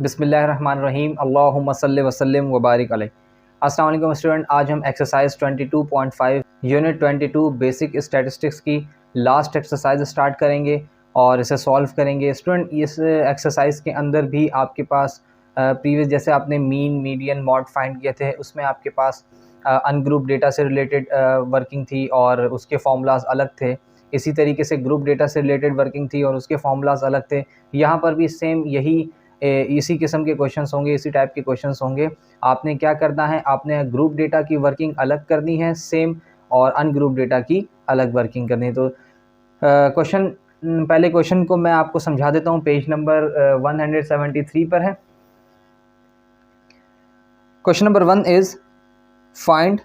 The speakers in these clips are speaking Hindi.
बिस्मिल्लाहिर्रहमानिर्रहीम अल्लाहुम्मा सल्लि व सल्लिम व बारिक अलैहि। अस्सलाम वालेकुम स्टूडेंट, आज हम एक्सरसाइज 22.5 यूनिट 22 बेसिक स्टैटिस्टिक्स की लास्ट एक्सरसाइज स्टार्ट करेंगे और इसे सॉल्व करेंगे। स्टूडेंट, इस एक्सरसाइज के अंदर भी आपके पास प्रीवियस जैसे आपने मीन, मीडियन, मॉड फाइंड किए थे, उसमें आपके पास अनग्रुप डेटा से रिलेटेड वर्किंग थी और उसके फार्मूलाज अलग थे। इसी तरीके से ग्रुप डेटा से रिलेटेड वर्किंग थी और उसके फार्मूलाज अलग थे। यहाँ पर भी सेम यही इसी किस्म के क्वेश्चंस होंगे, इसी टाइप के क्वेश्चंस होंगे। आपने क्या करना है, आपने ग्रुप डेटा की वर्किंग अलग करनी है सेम, और अनग्रुप डेटा की अलग वर्किंग करनी है। तो पहले क्वेश्चन को मैं आपको समझा देता हूँ। पेज नंबर 173 पर है। Question number 1 is find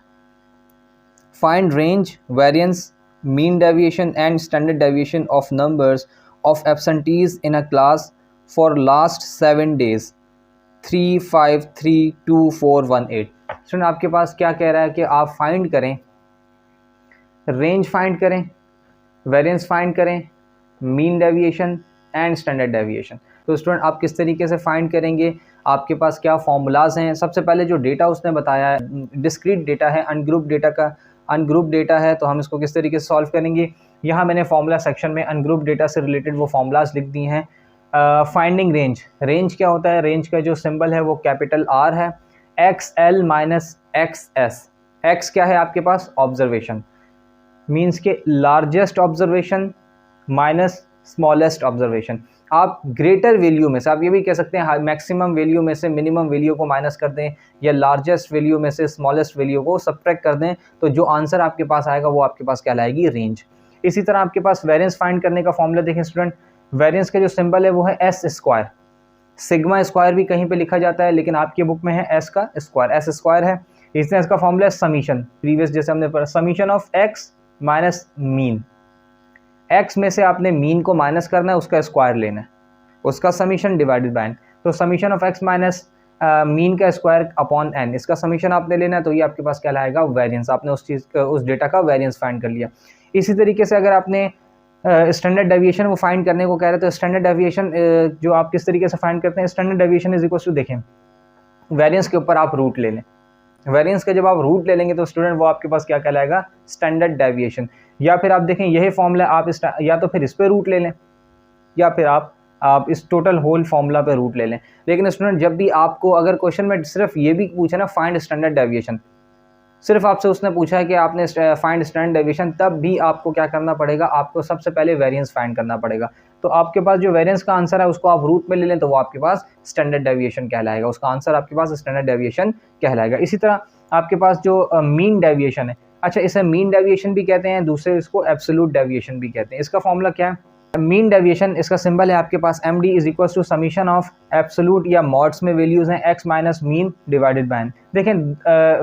range, variance, mean deviation and standard deviation of numbers of absentees in a class for last 7 days 3, 5, 3, 2, 4, 1, 8। Student, आपके पास क्या कह रहा है कि आप फाइंड करें, रेंज फाइंड करें, वेरिएंस फाइंड करें, mean deviation and standard deviation. तो स्टूडेंट, आप किस तरीके से फाइंड करेंगे, आपके पास क्या फॉर्मूलाज हैं। सबसे पहले जो डेटा उसने बताया है डिस्क्रीट डेटा है, अनग्रुप डेटा है, तो हम इसको किस तरीके से सॉल्व करेंगे। यहाँ मैंने फॉर्मूला सेक्शन में अनग्रुप डेटा से रिलेटेड वो फॉर्मूलाज लिख दी हैं। फाइंडिंग रेंज, रेंज क्या होता है, रेंज का जो सिंबल है वो कैपिटल आर है। XL माइनस XS, X क्या है आपके पास, ऑब्जर्वेशन, मीन्स के largest observation minus smallest observation. आप ग्रेटर वैल्यू में से, आप ये भी कह सकते हैं मैक्सिमम वैल्यू में से मिनिमम वैल्यू को माइनस कर दें, या लार्जेस्ट वैल्यू में से स्मॉलेस्ट वैल्यू को सब्ट्रैक्ट कर दें, तो जो आंसर आपके पास आएगा वो आपके पास कहलाएगी रेंज। इसी तरह आपके पास वेरिएंस फाइंड करने का फॉर्मूला देखें स्टूडेंट। वेरिएंस का जो सिंबल है वो है S स्क्वायर, सिग्मा स्क्वायर भी कहीं पे लिखा जाता है, लेकिन आपके बुक में है S का स्क्वायर, S स्क्वायर है। इसमें इसका फॉर्मूला है समीशन, प्रीवियस जैसे हमने पढ़ा, summation of x minus mean. x में से आपने मीन को माइनस करना है, उसका स्क्वायर लेना है, उसका समीशन डिवाइडेड बाय n। तो summation of x minus mean का स्क्वायर अपॉन n, इसका समीशन आपने लेना है, तो ये आपके पास कहलाएगा वेरिएंस। आपने उस डेटा का वेरिएंस फाइंड कर लिया। इसी तरीके से अगर आपने स्टैंडर्ड डेविएशन वो फाइंड करने को कह रहे हैं, तो स्टैंडर्ड डेविएशन जो आप किस तरीके से फाइंड करते हैं, standard deviation is equal to, देखें वेरिएंस के ऊपर आप रूट ले लें। वेरिएंस का जब आप रूट ले लेंगे तो स्टूडेंट वो आपके पास क्या कहलाएगा, स्टैंडर्ड डेविएशन। या फिर आप देखें यही फॉर्मूला आप या तो फिर इस पे रूट ले लें, या फिर आप इस टोटल होल फॉर्मूला पे रूट ले लें। लेकिन स्टूडेंट, जब भी आपको अगर क्वेश्चन में सिर्फ ये भी पूछा ना फाइंड स्टैंडर्ड डेविएशन, सिर्फ आपसे उसने पूछा है कि आपने फाइंड स्टैंडर्ड डेविएशन, तब भी आपको क्या करना पड़ेगा, आपको सबसे पहले वेरिएंस फाइंड करना पड़ेगा। तो आपके पास जो वेरिएंस का आंसर है उसको आप रूट में ले लें, तो वो आपके पास स्टैंडर्ड डेविएशन कहलाएगा, उसका आंसर आपके पास स्टैंडर्ड डेविएशन कहलाएगा। इसी तरह आपके पास जो मीन डेविएशन है, अच्छा इसे मीन डेविएशन भी कहते हैं, दूसरे इसको एब्सोल्यूट डेविएशन भी कहते हैं। इसका फॉर्मूला क्या है, मीन डेविएशन, इसका सिंबल है आपके पास MD is equal to summation of absolute या मॉड्स में वैल्यूज हैं x minus mean divided by n। देखें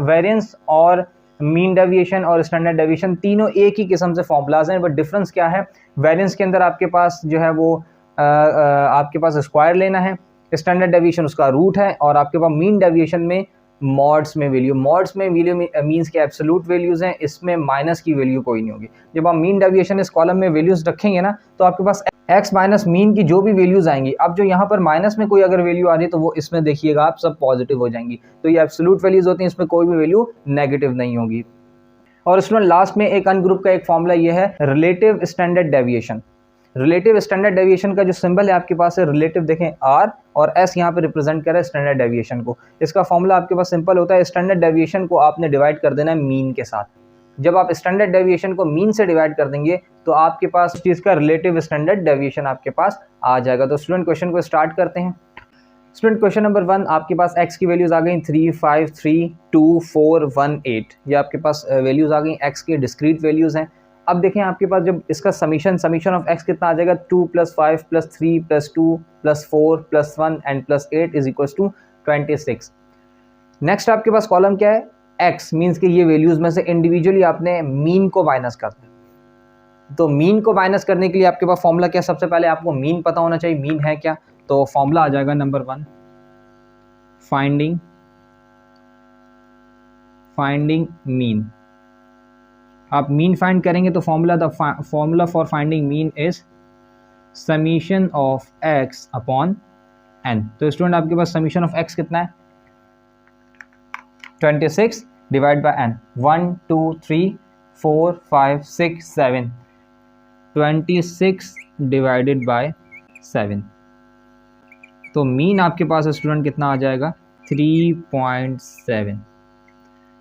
वेरिएंस और मीन डेविएशन और स्टैंडर्ड डेविएशन तीनों एक ही किस्म से फॉर्मूलाज हैं, बट डिफरेंस क्या है, वेरिएंस के अंदर आपके पास जो है वो आपके पास स्क्वायर लेना है, स्टैंडर्ड डेविएशन उसका रूट है, और आपके पास मीन डेविएशन में मॉड्स में वैल्यू मीन्स के एब्सोल्यूट वैल्यूज हैं, इसमें माइनस की वैल्यू कोई नहीं होगी। जब आप मीन डेविएशन इस कॉलम में वैल्यूज रखेंगे ना, तो आपके पास x माइनस मीन की जो भी वैल्यूज आएंगी, अब जो यहाँ पर माइनस में कोई अगर वैल्यू आ रही है तो वो इसमें देखिएगा आप सब पॉजिटिव हो जाएंगी। तो ये एब्सोल्यूट वैल्यूज होती हैं, इसमें कोई भी वैल्यू नेगेटिव नहीं होगी। और स्टूडेंट लास्ट में एक अनग्रुप का एक फॉर्मूला ये है relative standard deviation. Relative standard deviation का जो सिंबल है आपके पास है रिलेटिव, देखें R और S यहाँ पे रिप्रेजेंट कर रहा है स्टैंडर्ड डेविएशन को। इसका फॉर्मूला आपके पास सिंपल होता है, स्टैंडर्ड डेविएशन को आपने डिवाइड कर देना है मीन के साथ। जब आप स्टैंडर्ड डेविएशन को मीन से डिवाइड कर देंगे तो आपके पास उस चीज़ का रिलेटिव स्टैंडर्ड डेविएशन आपके पास आ जाएगा। तो स्टूडेंट क्वेश्चन को स्टार्ट करते हैं। स्टूडेंट क्वेश्चन नंबर 1, आपके पास x की वैल्यूज आ गई 3, 5, 3, 2, 4, 1, 8। ये आपके पास वैल्यूज आ गई, x की डिस्क्रीट वैल्यूज हैं। अब देखें आपके पास जब इसका समीशन ऑफ x कितना आ जाएगा, 2 + 5 + 3 + 2 + 4 + 1 and +8 is equal to 26। Next आपके पास कॉलम क्या है, x, मीन्स कि ये वैल्यूज में से इंडिविजुअली आपने मीन को माइनस करना है। तो मीन को माइनस करने के लिए आपके पास फॉर्मूला क्या, सबसे पहले आपको मीन पता होना चाहिए, मीन है क्या। तो फॉर्मूला आ जाएगा नंबर 1, फाइंडिंग मीन। आप मीन फाइंड करेंगे तो formula for finding mean is summation of x upon n। तो स्टूडेंट आपके पास समीशन ऑफ x कितना है 26 divide by n 1 2 3 4 5 6 7 26 divided by 7। तो मीन आपके पास स्टूडेंट कितना आ जाएगा 3.7।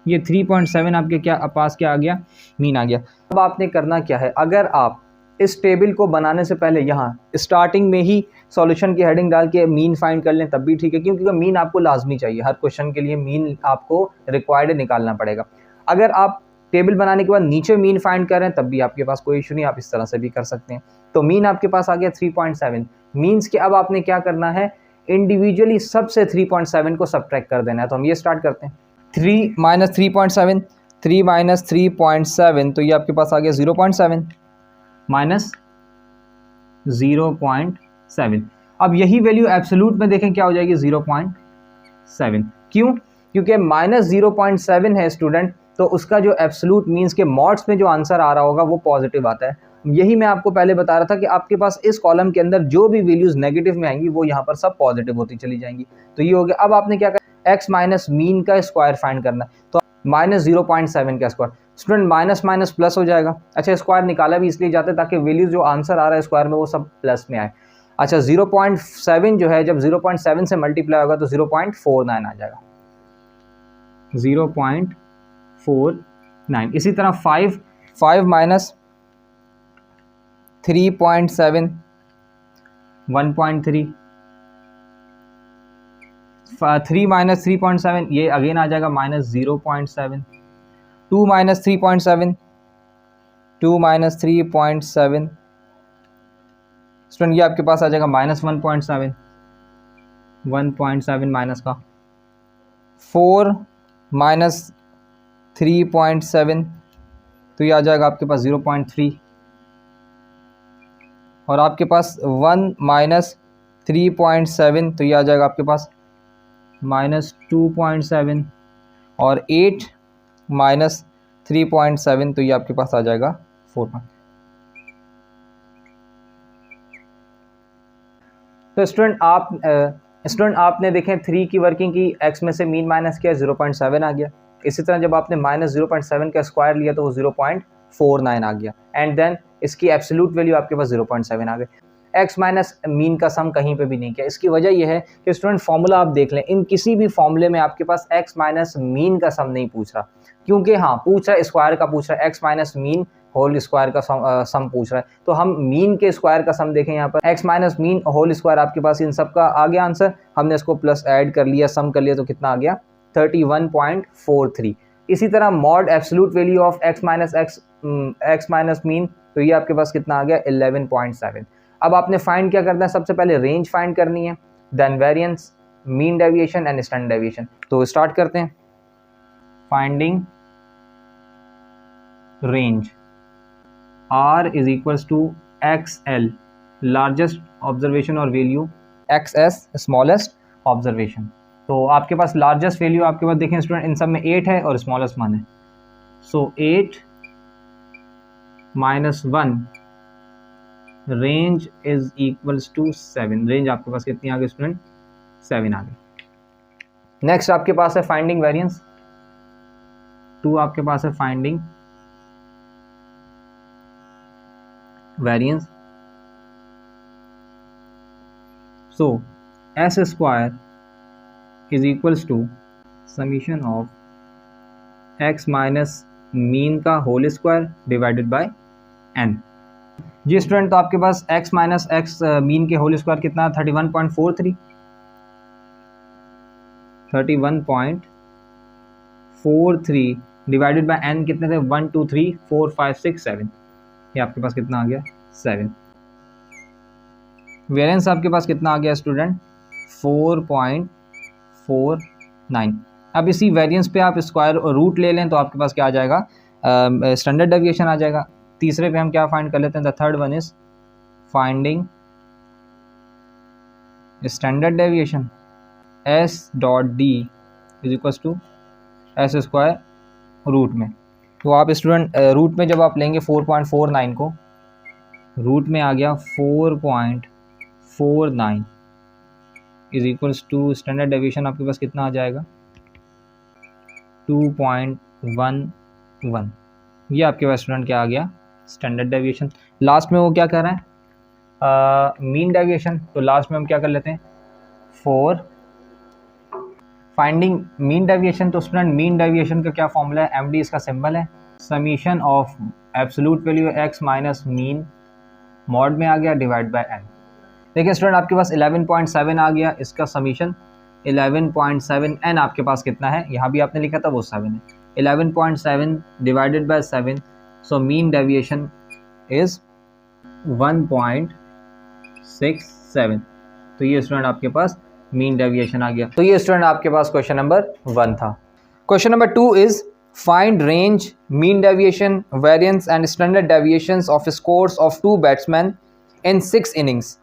ये 3.7 आपके क्या पास क्या आ गया मीन आ गया। अब आपने करना क्या है, अगर आप इस टेबल को बनाने से पहले यहाँ स्टार्टिंग में ही सॉल्यूशन की हेडिंग डाल के मीन फाइंड कर लें तब भी ठीक है, क्योंकि मीन आपको लाजमी चाहिए, हर क्वेश्चन के लिए मीन आपको रिक्वायर्ड निकालना पड़ेगा। अगर आप टेबल बनाने के बाद नीचे मीन फाइंड कर रहे हैं तब भी आपके पास कोई इशू नहीं, आप इस तरह से भी कर सकते हैं। तो मीन आपके पास आ गया 3.7। मीन्स के अब आपने क्या करना है, इंडिविजुअली सबसे 3.7 को सब्ट्रैक्ट कर देना है। तो हम ये स्टार्ट करते हैं 3 माइनस 3.7, 3 माइनस 3.7, तो ये आपके पास आ गया 0.7 माइनस 0.7। अब यही वैल्यू एब्सोल्यूट में देखें क्या हो जाएगी 0.7। क्यों? क्योंकि माइनस 0.7 है स्टूडेंट, तो उसका जो एब्सोल्यूट मीन्स के मॉड्स में जो आंसर आ रहा होगा वो पॉजिटिव आता है। यही मैं आपको पहले बता रहा था कि आपके पास इस कॉलम के अंदर जो भी वैल्यूज नेगेटिव में आएंगी वो यहाँ पर सब पॉजिटिव होती चली जाएंगी। तो ये हो गया। अब आपने क्या करना, x माइनस मीन का स्क्वायर फाइंड करना है। तो माइनस 0.7 का square, student minus minus plus हो जाएगा। अच्छा, स्क्वायर निकाला भी इसलिए जाता है ताकि वैल्यूज जो आंसर आ रहा है स्क्वायर में वो सब प्लस में आए। अच्छा, 0.7 जो है जब 0.7 से मल्टीप्लाई होगा तो 0.49 आ जाएगा, 0.49। इसी तरह 5 माइनस 3.7 1.3, 3 माइनस 3.7 ये अगेन आ जाएगा माइनस 0.7। 2 माइनस 3.7, 2 माइनस 3.7 स्टूडेंट ये आपके पास आ जाएगा माइनस 1.7, 1.7 माइनस का। 4 माइनस 3.7 तो ये आ जाएगा आपके पास 0.3, और आपके पास 1 माइनस 3.7 तो ये आ जाएगा आपके पास माइनस 2.7, और 8 माइनस 3.7 तो ये आपके पास आ जाएगा 4। तो स्टूडेंट आपने देखें 3 की वर्किंग की, x में से मीन माइनस किया 0.7 आ गया। इसी तरह जब आपने माइनस 0.7 का स्क्वायर लिया तो वो 0.49 आ गया, एंड देन इसकी एब्सोल्यूट वैल्यू आपके पास 0.7 आ गई। x माइनस मीन का सम कहीं पे भी नहीं किया। इसकी वजह यह है कि स्टूडेंट फॉर्मूला आप देख लें, इन किसी भी फॉर्मूले में आपके पास x माइनस मीन का सम नहीं पूछ रहा, क्योंकि हाँ पूछ रहा है स्क्वायर का, पूछ रहा है x minus mean whole square का सम पूछ रहा है। तो हम मीन के स्क्वायर का सम देखें, यहाँ पर x minus mean whole square आपके पास इन सब का आ गया आंसर। हमने इसको प्लस ऐड कर लिया, सम कर लिया, तो कितना आ गया 31.43। इसी तरह mod absolute value of x minus mean, तो ये आपके पास कितना आ गया 11.7। अब आपने फाइंड क्या करना है, सबसे पहले रेंज फाइंड करनी है, then variance, mean deviation and standard deviation. तो स्टार्ट करते हैं finding range. R is equals to XL largest observation और वैल्यू, XS स्मॉलेस्ट ऑब्जर्वेशन। तो आपके पास लार्जेस्ट वैल्यू आपके पास देखें स्टूडेंट इन सब में 8 है और स्मॉलेस्ट 1 है। So 8 minus 1 range is equals to 7। Range आपके पास कितनी आ गई स्टूडेंट 7 आ गई। नेक्स्ट आपके पास है फाइंडिंग वेरिएंस। 2 आपके पास है finding variance. So S square is equals to summation of X minus mean का whole square divided by N. जी स्टूडेंट, तो आपके पास x माइनस एक्स मीन के होल स्क्वायर कितना 31.43, 31.43 डिवाइडेड बाय n कितने थे 1 2 3 4 5 6 7, ये आपके पास कितना आ गया 7। वेरिएंस आपके पास कितना आ गया स्टूडेंट 4.49। अब इसी वेरिएंस पे आप स्क्वायर और रूट ले लें तो आपके पास क्या आ जाएगा स्टैंडर्ड डेविएशन आ जाएगा। तीसरे पे हम क्या फाइंड कर लेते हैं, the third one is finding standard deviation. s dot D is equals to S square root में। तो आप स्टूडेंट रूट में जब आप लेंगे 4.49 को, रूट में आ गया 4.49, is equals to standard deviation आपके पास कितना आ जाएगा 2.11। ये आपके पास स्टूडेंट क्या आ गया स्टैंडर्ड डेविएशन। लास्ट में वो क्या कर रहे हैं मीन डेविएशन, तो लास्ट में हम क्या कर लेते हैं फॉर फाइंडिंग मीन डेविएशन। तो स्टूडेंट मीन डेविएशन का क्या फॉर्मूला है, एमडी इसका सिंबल है, summation of absolute value x minus mean mod में आ गया डिवाइड बाय एन। देखिए स्टूडेंट आपके पास 11.7 आ गया, इसका समीशन 11.7 एन आपके पास कितना है, यहाँ भी आपने लिखा था वो 7 है, 11.7 divided by 7, so mean deviation is 1.67। तो ये स्टूडेंट आपके पास मीन डेविएशन आ गया। तो ये स्टूडेंट आपके पास क्वेश्चन नंबर 1 था। Question number 2 is find range mean deviation variance and standard deviations of scores of 2 batsman in 6 innings,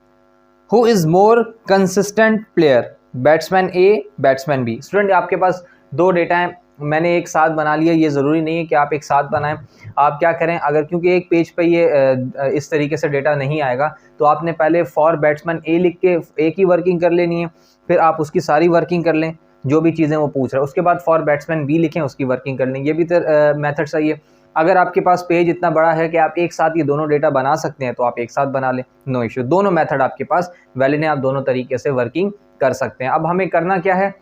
who is more consistent player, batsman A batsman B. Student आपके पास 2 डेटा हैं, मैंने एक साथ बना लिया, ये ज़रूरी नहीं है कि आप एक साथ बनाएं। आप क्या करें, अगर क्योंकि एक पेज पे ये इस तरीके से डेटा नहीं आएगा, तो आपने पहले फॉर बैट्समैन ए लिख के ए की वर्किंग कर लेनी है, फिर आप उसकी सारी वर्किंग कर लें जो भी चीज़ें वो पूछ रहा है, उसके बाद फॉर बैट्समैन बी लिखें, उसकी वर्किंग कर लें। ये भी मेथड सही है। अगर आपके पास पेज इतना बड़ा है कि आप एक साथ ये दोनों डेटा बना सकते हैं तो आप एक साथ बना लें, नो इश्यू। दोनों मेथड आपके पास वैलिड है, आप दोनों तरीके से वर्किंग कर सकते हैं। अब हमें करना क्या है,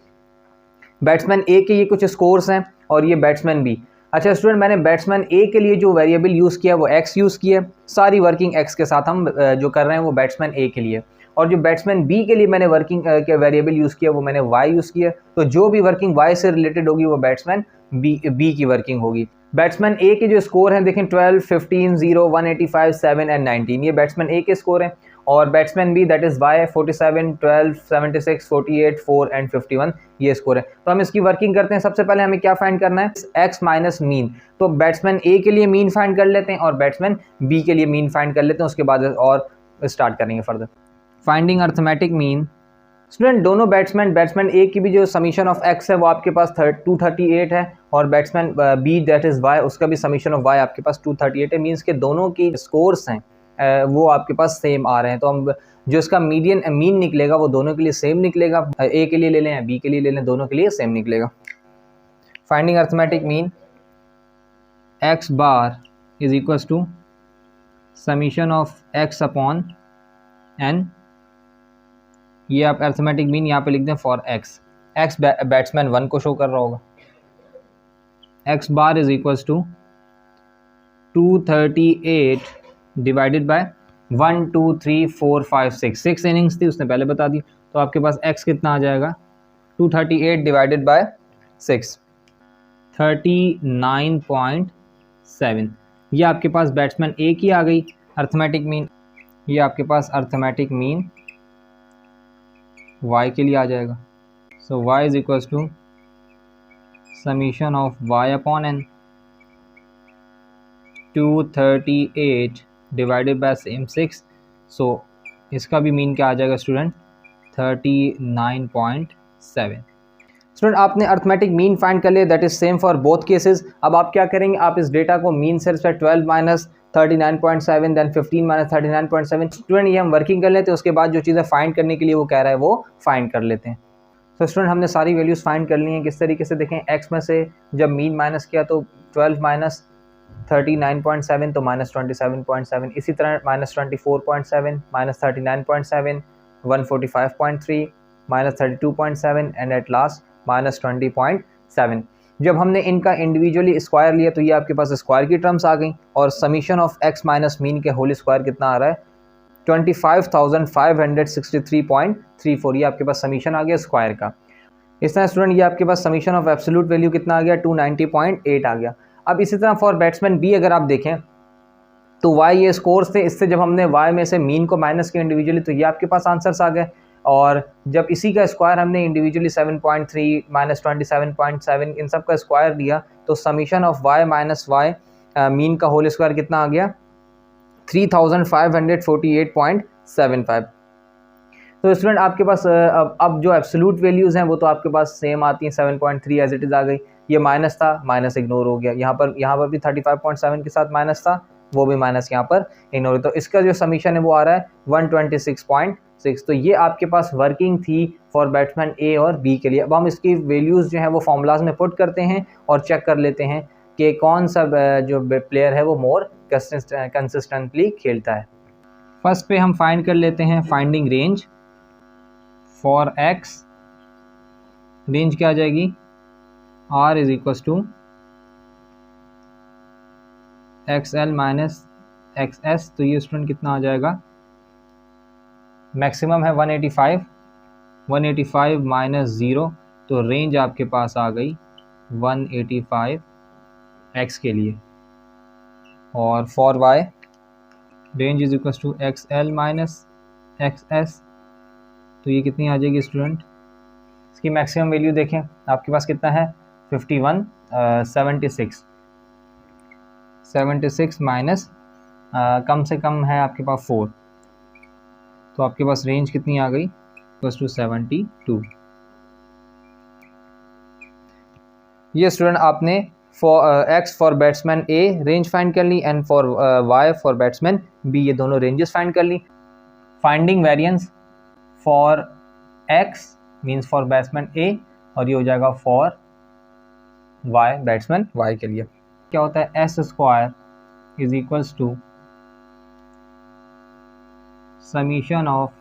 बैट्समैन ए के ये कुछ स्कोर्स हैं और ये बैट्समैन बी। अच्छा स्टूडेंट मैंने बैट्समैन ए के लिए जो वेरिएबल यूज़ किया वो एक्स यूज़ किया, सारी वर्किंग एक्स के साथ हम जो कर रहे हैं वो बैट्समैन ए के लिए, और जो बैट्समैन बी के लिए मैंने वर्किंग के वेरिएबल यूज़ किया वो मैंने वाई यूज़ किया। तो जो भी वर्किंग वाई से रिलेटेड होगी वो बैट्समैन बी की वर्किंग होगी। बैट्समैन ए के जो स्कोर हैं देखें 12, 15, 0, 185, 7 एंड 19, ये बैट्समैन ए के स्कोर हैं। और batsman B that is Y 47, 12, 76, 48, 4 and 51 ये स्कोर है। तो हम इसकी वर्किंग करते हैं। सबसे पहले हमें क्या फाइंड करना है, एक्स माइनस मीन। तो बैट्समैन ए के लिए मीन फाइंड कर लेते हैं और बैट्समैन बी के लिए मीन फाइंड कर लेते हैं, उसके बाद और स्टार्ट करेंगे further finding arithmetic mean. Student दोनों बैट्समैन ए की भी जो समीशन ऑफ एक्स है वो आपके पास 238 है, और batsman B that is Y उसका भी समीशन ऑफ वाई आपके पास 238 है। मीन्स के दोनों की स्कोर्स हैं वो आपके पास सेम आ रहे हैं। तो हम जो इसका मीन निकलेगा वो दोनों के लिए सेम निकलेगा, ए के लिए ले लें या बी के लिए ले लें, दोनों के लिए सेम निकलेगा। Finding arithmetic mean, X bar is equals to summation of X upon N. ये आप अर्थमेटिक मीन यहाँ पे लिख दें फॉर एक्स, एक्स बैट्समैन 1 को शो कर रहा होगा। X bar is equals to 238 divided by 1, 2, 3, 4, 5, 6 innings थी, उसने पहले बता दी। तो आपके पास एक्स कितना आ जाएगा 238 डिवाइडेड बाय 6, 39.7। ये आपके पास बैट्समैन ए की आ गई अर्थमेटिक मीन। ये आपके पास अर्थमेटिक मीन y के लिए आ जाएगा। So y is equals to summation of y upon n, 238 divided by same 6। So इसका भी मीन क्या आ जाएगा स्टूडेंट 39.7। स्टूडेंट आपने अर्थमेटिक मीन फाइंड कर लिया, that is same for both cases. अब आप क्या करेंगे, आप इस डेटा को मीन से 12 माइनस 39.7 देन 15 माइनस 39.7। स्टूडेंट ये हम वर्किंग कर लेते हैं, उसके बाद जो चीज़ें फाइंड करने के लिए वो कह रहा है वो फाइंड कर लेते हैं। तो स्टूडेंट हमने सारी वैल्यूज़ फाइंड कर ली हैं। किस तरीके से देखें, एक्स में से जब मीन माइनस किया तो 12 माइनस 39.7 तो माइनस 27.7, इसी तरह minus 24.7 minus 39.7, 145.3 minus 32.7 and at last minus 20.7। जब हमने इनका इंडिविजुअली स्क्वायर लिया तो ये आपके पास स्क्वायर की टर्म्स आ गई, और summation of X minus mean के होल स्क्वायर कितना आ रहा है 25,563.34। ये आपके पास समीशन आ गया स्क्वायर का। इस तरह स्टूडेंट ये आपके पास समीशन ऑफ एब्सोल्यूट वैल्यू कितना आ गया 290.8 आ गया। अब इसी तरह फॉर बैट्समैन बी अगर आप देखें तो वाई ये स्कोर्स थे, इससे जब हमने वाई में से मीन को माइनस किया इंडिविजुअली तो ये आपके पास आंसर्स आ गए, और जब इसी का स्क्वायर हमने इंडिविजुअली 7.3 माइनस 27.7 इन सब का स्क्वायर दिया तो summation of Y minus Y mean का होल स्क्वायर कितना आ गया 3548.75। तो स्टूडेंट आपके पास अब जो एब्सोल्यूट वैल्यूज़ हैं वो तो आपके पास सेम आती हैं, 7.3 एज इट इज़ आ गई। ये माइनस था, माइनस इग्नोर हो गया, यहाँ पर भी 35.7 के साथ माइनस था, वो भी माइनस यहाँ पर इग्नोर। तो इसका जो समीशन है वो आ रहा है 126.6। तो ये आपके पास वर्किंग थी फॉर बैट्समैन ए और बी के लिए। अब हम इसकी वैल्यूज़ जो है वो फॉर्मूलाज में पुट करते हैं और चेक कर लेते हैं कि कौन सा जो प्लेयर है वो मोर कंसिस्टेंटली खेलता है। फर्स्ट पे हम फाइंड कर लेते हैं finding range for X. Range क्या आ जाएगी, R is equal to XL minus XS। तो ये स्टूडेंट कितना आ जाएगा, मैक्सिमम है 185, 185 माइनस 0, तो रेंज आपके पास आ गई 185 X के लिए। और for Y range is equal to XL minus XS। तो ये कितनी आ जाएगी स्टूडेंट, इसकी मैक्सिमम वैल्यू देखें आपके पास कितना है 76 माइनस कम से कम है आपके पास 4, तो आपके पास रेंज कितनी आ गई प्लस टू 72। ये स्टूडेंट आपने for X for batsman A range find कर ली and for Y for batsman B, ये दोनों रेंजेस फाइंड कर ली। Finding variance for X means for batsman A और ये हो जाएगा फॉर वाई बैट्समैन वाई के लिए। क्या होता है, S square is equals to summation of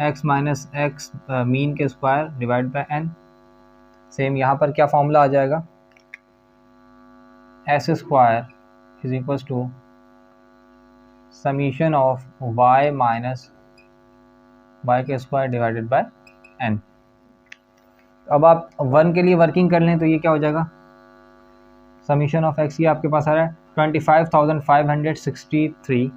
X minus X mean के square divide by N. Same यहाँ पर क्या फॉर्मूला आ जाएगा, S square is equals to summation of Y minus Y के स्क्वायर डिवाइडेड बाय एन। अब आप 1 के लिए वर्किंग कर लें तो ये क्या हो जाएगा, समीशन ऑफ एक्स ये आपके पास आ रहा है 25,563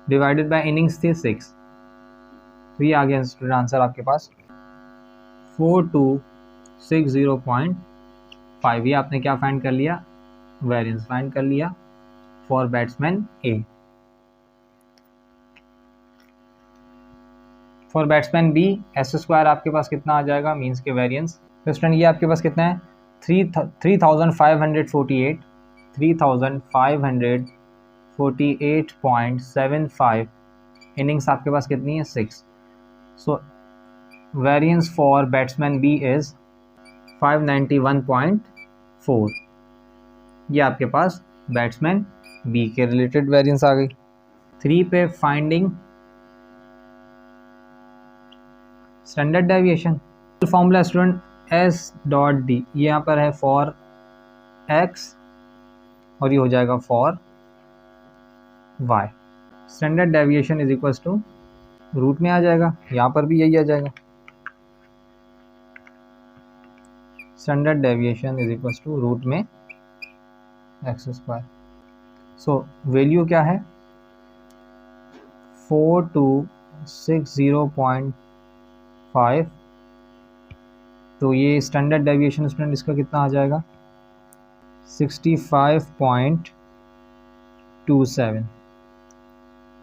डिवाइडेड बाय इनिंग्स थी 6। तो ये आ गया स्टूडेंट आंसर आपके पास 4260.5। ये आपने क्या फाइंड कर लिया, वेरिएंस फाइंड कर लिया for batsman A. For batsman B S square आपके पास कितना आ जाएगा मीन्स के वेरिएंस। तो स्टूडेंट ये आपके पास कितना है 3548.75। इनिंग्स आपके पास कितनी है 6। So variance for batsman B is 591.4। ये आपके पास बैट्समैन बी के रिलेटेड वेरिएंस आ गई। 3 पे finding standard deviation. Formula student S dot D, ये यहाँ पर है फॉर एक्स और ये हो जाएगा for Y. Standard deviation is equals to root में आ जाएगा, यहाँ पर भी यही आ जाएगा, standard deviation is equals to root में एक्स स्क्वायर। सो वैल्यू क्या है 4260.5। तो ये स्टैंडर्ड डेविएशन स्टूडेंट इसका कितना आ जाएगा 65.27।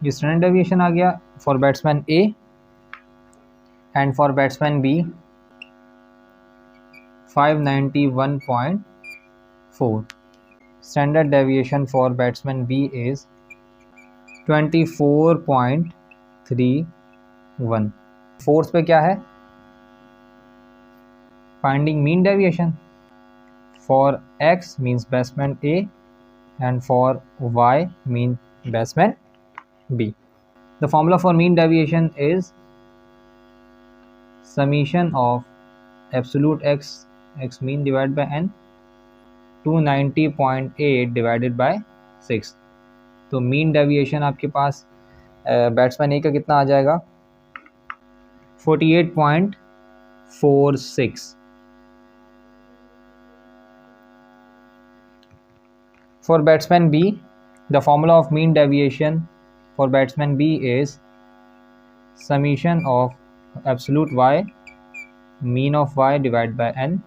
ये स्टैंडर्ड डेविएशन आ गया for batsman A and for batsman B 591.4। Standard deviation for batsman B is 24.31। Fourth पे क्या है, finding mean deviation for X means batsman A and for Y mean batsman B. The formula for mean deviation is summation of absolute X mean divide by N 290.8 divided by 6। तो मीन डेविएशन आपके पास बैट्समैन ए का कितना आ जाएगा 48.46। For batsman B the formula of mean deviation for batsman B is summation of absolute Y mean of Y divide by N.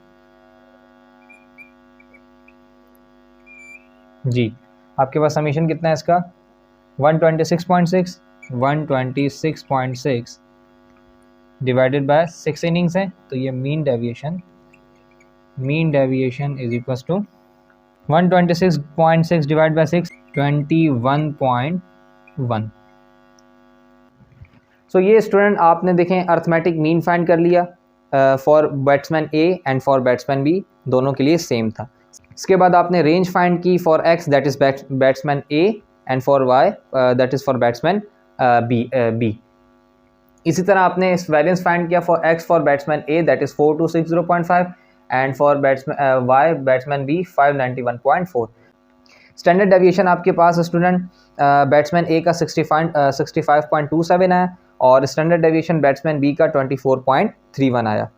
जी आपके पास समीशन कितना है इसका 126.6 126.6 डिवाइडेड बाय 6 इनिंग्स है, तो ये mean deviation is equals to 126.6 divide by 6, 21.1। So ये स्टूडेंट आपने देखें अर्थमेटिक मीन फाइंड कर लिया for batsman A and for batsman B, दोनों के लिए सेम था। इसके बाद आपने रेंज फाइंड की for X that is batsman A and for Y that is for batsman B. इसी तरह आपने वेरिएंस फाइंड किया for X for batsman A that is 4260.5 and for batsman Y batsman B 591.4। Standard deviation आपके पास स्टूडेंट बैट्समैन ए का 65.27 है और स्टैंडर्ड डेविएशन बैट्समैन बी का 24.31 आया।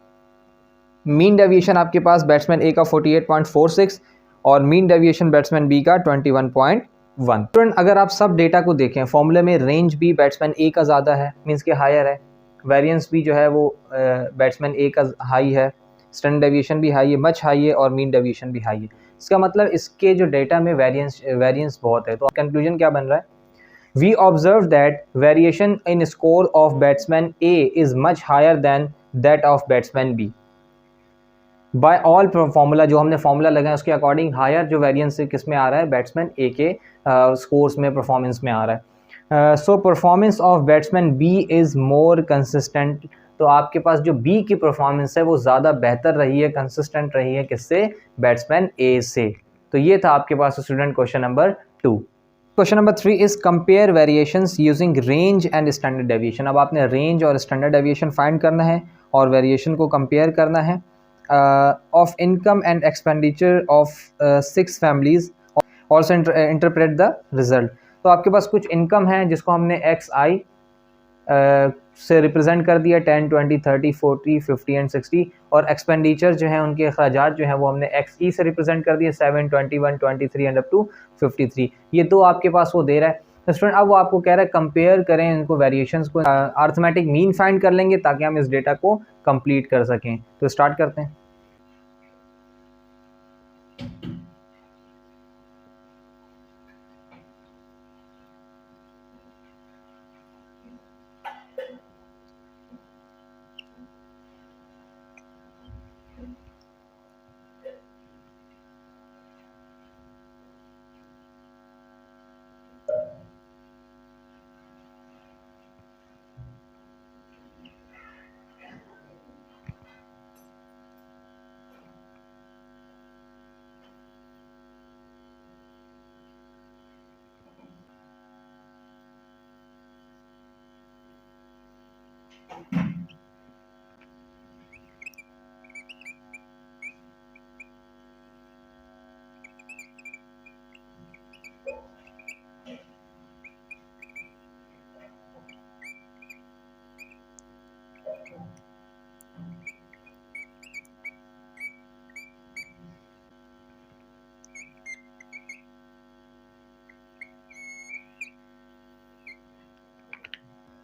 मीन डेविएशन आपके पास बैट्समैन ए का 48.46 और मीन डेविएशन बैट्समैन बी का 21.1। स्टूडेंट अगर आप सब डेटा को देखें फॉर्मूले में रेंज भी बैट्समैन ए का ज़्यादा है, मीन्स के हायर है, वेरिएंस भी जो है वो बैट्समैन ए का हाई है, स्टैंडर्ड डेविएशन भी हाई है, मच हाई है और मीन डेविएशन भी हाई है। इसका मतलब इसके जो डेटा में वेरिएंस बहुत है। तो कंक्लूजन क्या बन रहा है? We observe that variation in score of batsman A is much higher than that of batsman B. By all formula जो हमने फार्मूला लगाया उसके अकॉर्डिंग हायर जो वेरिएंस किस में आ रहा है, बैट्समैन ए के स्कोर्स में, परफॉर्मेंस में आ रहा है। So performance of batsman B is more consistent. तो आपके पास जो बी की परफॉर्मेंस है वो ज़्यादा बेहतर रही है, कंसिस्टेंट रही है, किससे? बैट्समैन ए से। तो ये था आपके पास student question number 2। Question number 3 is compare variations using range and standard deviation. अब आपने रेंज और स्टैंडर्ड डेविएशन फाइंड करना है और वेरिएशन को कंपेयर करना है of income and expenditure of 6 families, also interpret the result. तो आपके पास कुछ इनकम है जिसको हमने एक्स आई से रिप्रेजेंट कर दिया 10, 20, 30, 40, 50 एंड 60, और एक्सपेंडिचर जो है उनके अखराजात जो है वो हमने एक्स ई से रिप्रेजेंट कर दिए 7, 21, 23 एंड अप टू 53। ये तो आपके पास वो दे रहा है। तो स्टूडेंट अब वो आपको कह रहा है कंपेयर करें इनको, वेरिएशंस को, अर्थमेटिक मीन फाइंड कर लेंगे ताकि हम इस डेटा को कंप्लीट कर सकें। तो स्टार्ट करते हैं।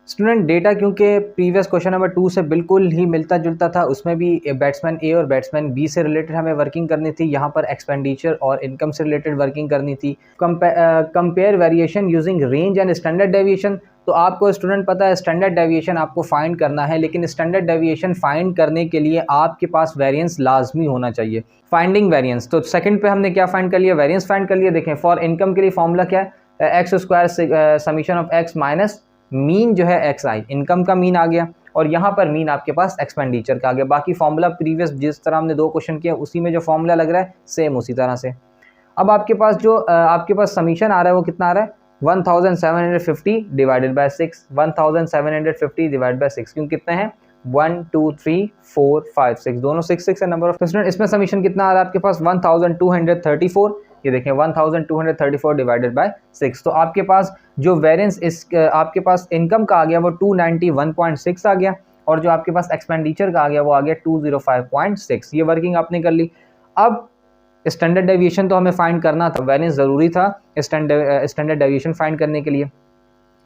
स्टूडेंट डेटा क्योंकि प्रीवियस क्वेश्चन नंबर 2 से बिल्कुल ही मिलता जुलता था, उसमें भी बैट्समैन ए और बैट्समैन बी से रिलेटेड हमें वर्किंग करनी थी, यहाँ पर एक्सपेंडिचर और इनकम से रिलेटेड वर्किंग करनी थी। Compare variation using range and standard deviation. तो आपको स्टूडेंट पता है स्टैंडर्ड डेविएशन आपको फाइंड करना है, लेकिन स्टैंडर्ड डेविएशन फाइंड करने के लिए आपके पास वेरिएंस लाजमी होना चाहिए। फाइंडिंग वेरिएंस, तो सेकंड पे हमने क्या फाइंड कर लिया? वेरिएंस फाइंड कर लिया। देखें फॉर इनकम के लिए फॉर्मूला क्या है? X square summation of X minus mean जो है एक्स आई, इनकम का मीन आ गया और यहाँ पर मीन आपके पास एक्सपेंडिचर का आ गया। बाकी फॉर्मूला प्रीवियस जिस तरह हमने 2 क्वेश्चन किया उसी में जो फॉर्मूला लग रहा है सेम उसी तरह से। अब आपके पास जो आपके पास समीशन आ रहा है वो कितना आ रहा है? 1750 डिवाइडेड बाय 6, 1750 डिवाइड बाय 6, क्योंकि कितने हैं? 1, 2, 3, 4, 5, 6, दोनों 6 है नंबर ऑफ स्टूडेंट। इसमें समीशन कितना आ रहा है आपके पास? 1234। ये देखें 1234 डिवाइडेड बाय 6। तो आपके पास जो वेरिएंस इस आपके पास इनकम का आ गया वो 291.6 आ गया और जो आपके पास एक्सपेंडिचर का आ गया वो आ गया 205.6। ये वर्किंग आपने कर ली। अब स्टैंडर्ड डेविएशन तो हमें फाइंड करना था, वेरिएंस ज़रूरी था स्टैंडर्ड डेविएशन फाइंड करने के लिए।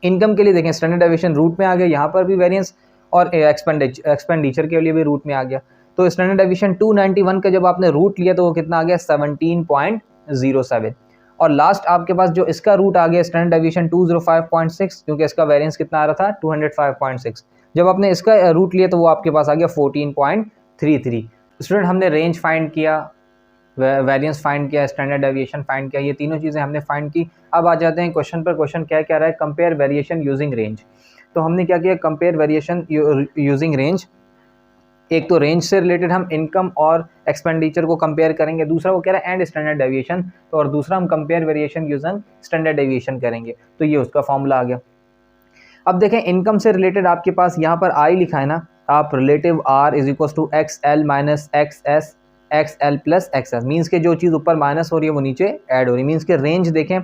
इनकम के लिए देखें स्टैंडर्ड डेविएशन रूट में आ गया, यहाँ पर भी वेरिएंस, और एक्सपेंडिचर के लिए भी रूट में आ गया। तो स्टैंडर्ड डेविएशन 291 का जब आपने रूट लिया तो वो कितना आ गया? 17.07। और लास्ट आपके पास जो इसका रूट आ गया स्टैंडर्ड डेविएशन 205.6, क्योंकि इसका वेरिएंस कितना आ रहा था? 205.6। जब आपने इसका रूट लिया तो वो आपके पास आ गया 14.33। स्टूडेंट हमने रेंज फाइंड किया, वेरिएंस फाइंड किया, स्टैंडर्ड डेविएशन फाइंड किया, ये तीनों चीज़ें हमने फाइंड की। अब आ जाते हैं क्वेश्चन पर। क्वेश्चन क्या क्या रहा है, कंपेयर वेरिएशन यूजिंग रेंज। तो हमने क्या किया, कंपेयर वेरिएशन यूजिंग रेंज। एक तो रेंज से रिलेटेड हम इनकम और एक्सपेंडिचर को कंपेयर करेंगे, दूसरा वो कह रहा है एंड स्टैंडर्ड डेविएशन, तो और दूसरा हम compare variation using standard deviation करेंगे। तो ये उसका फॉर्मूला आ गया। अब देखें इनकम से रिलेटेड आपके पास यहाँ पर आई लिखा है ना, आप relative R is equal to X L minus X S X L plus X S, means के जो चीज़ ऊपर माइनस हो रही है वो नीचे ऐड हो रही है। मीन्स के रेंज देखें,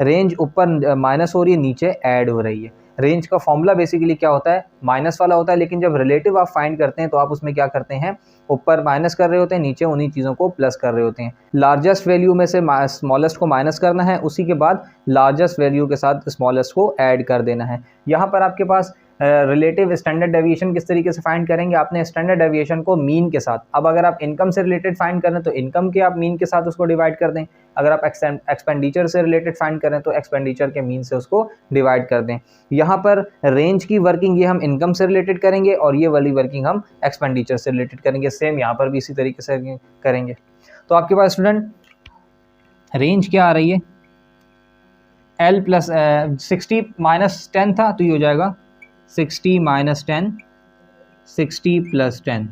रेंज ऊपर माइनस हो रही है, नीचे ऐड हो रही है। रेंज का फॉर्मूला बेसिकली क्या होता है, माइनस वाला होता है, लेकिन जब रिलेटिव आप फाइंड करते हैं तो आप उसमें क्या करते हैं, ऊपर माइनस कर रहे होते हैं, नीचे उन्हीं चीज़ों को प्लस कर रहे होते हैं। लार्जेस्ट वैल्यू में से स्मॉलेस्ट को माइनस करना है, उसी के बाद लार्जेस्ट वैल्यू के साथ स्मॉलेस्ट को ऐड कर देना है। यहाँ पर आपके पास रिलेटिव स्टैंडर्ड डेविएशन किस तरीके से फाइंड करेंगे, आपने स्टैंडर्ड डेविएशन को मीन के साथ, अब अगर आप इनकम से रिलेटेड फाइंड करें तो इनकम के आप मीन के साथ उसको डिवाइड कर दें, अगर आप एक्सपेंडिचर से रिलेटेड फाइंड करें तो एक्सपेंडिचर के मीन से उसको डिवाइड कर दें। यहाँ पर रेंज की वर्किंग ये हम इनकम से रिलेटेड करेंगे और ये वाली वर्किंग हम एक्सपेंडिचर से रिलेटेड करेंगे। सेम यहाँ पर भी इसी तरीके से करेंगे। तो आपके पास स्टूडेंट रेंज क्या आ रही है, L प्लस 60 माइनस 10 था, तो ये हो जाएगा 60 माइनस 10, 60 प्लस 10।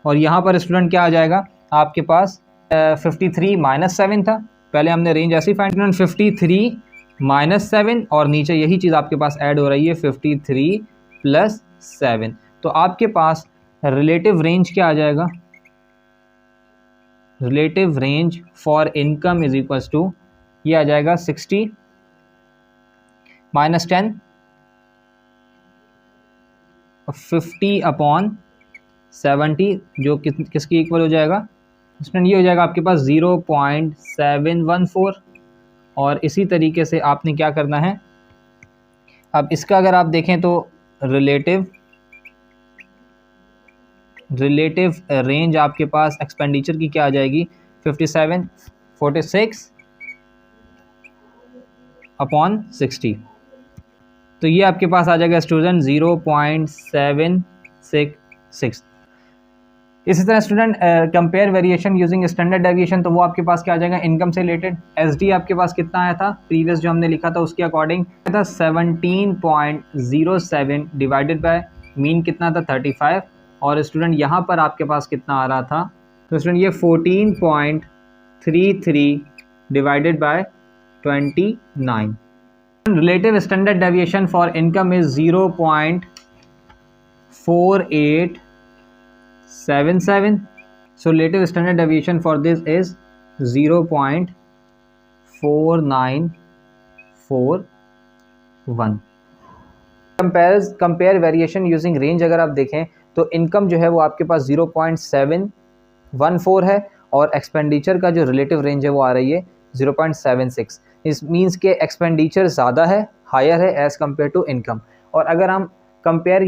और यहाँ पर स्टूडेंट क्या आ जाएगा आपके पास 53 माइनस 7 था, पहले हमने रेंज ऐसे ही फाइंड, 53 माइनस 7 और नीचे यही चीज़ आपके पास ऐड हो रही है 53 प्लस 7। तो आपके पास रिलेटिव रेंज क्या आ जाएगा, relative range for income is equals to, ये आ जाएगा 60 माइनस 10 50 अपॉन 70, जो किसकी इक्वल हो जाएगा स्टूडेंट, ये हो जाएगा आपके पास 0.714। और इसी तरीके से आपने क्या करना है, अब इसका अगर आप देखें तो रिलेटिव रेंज आपके पास एक्सपेंडिचर की क्या आ जाएगी 46 अपॉन 60, तो ये आपके पास आ जाएगा स्टूडेंट 0.766। इसी तरह student compare variation using standard deviation, तो वो आपके पास क्या आ जाएगा इनकम से रिलेटेड। एसडी आपके पास कितना आया था प्रीवियस जो हमने लिखा था उसके अकॉर्डिंग था 17.07 डिवाइडेड बाय मीन कितना था 35, और स्टूडेंट यहाँ पर आपके पास कितना आ रहा था, तो स्टूडेंट ये 14.33 divided by 29। Relative standard deviation for income is 0.4877, so relative standard deviation for this is 0.4941। Compare variation using range अगर आप देखें तो इनकम जो है वो आपके पास 0.714 है और एक्सपेंडिचर का जो रिलेटिव रेंज है वो आ रही है 0.76। इस मीन्स के एक्सपेंडिचर ज़्यादा है, हायर है एज़ कम्पेयर टू इनकम। और अगर हम compare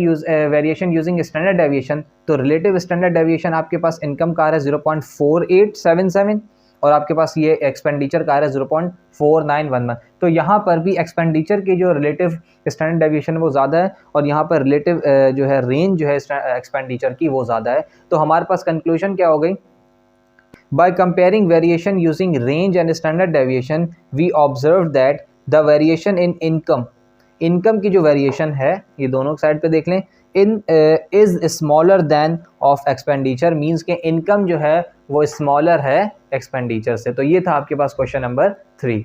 variation using standard deviation, तो रिलेटिव स्टैंडर्ड डेविएशन आपके पास इनकम का आ रहा है 0.4877 और आपके पास ये एक्सपेंडिचर का आ रहा है 0.4911। तो यहाँ पर भी एक्सपेंडिचर की जो रिलेटिव स्टैंडर्ड डेविएशन वो ज़्यादा है और यहाँ पर रिलेटिव जो है रेंज जो है एक्सपेंडिचर की वो ज़्यादा है। तो हमारे पास कंक्लूजन क्या हो गई, by comparing variation using range and standard deviation we observed that the variation in income की जो वेरिएशन है, ये दोनों साइड पे देख लें, in is smaller than of expenditure, means के इनकम जो है वो स्मॉलर है एक्सपेंडिचर से। तो ये था आपके पास question number 3।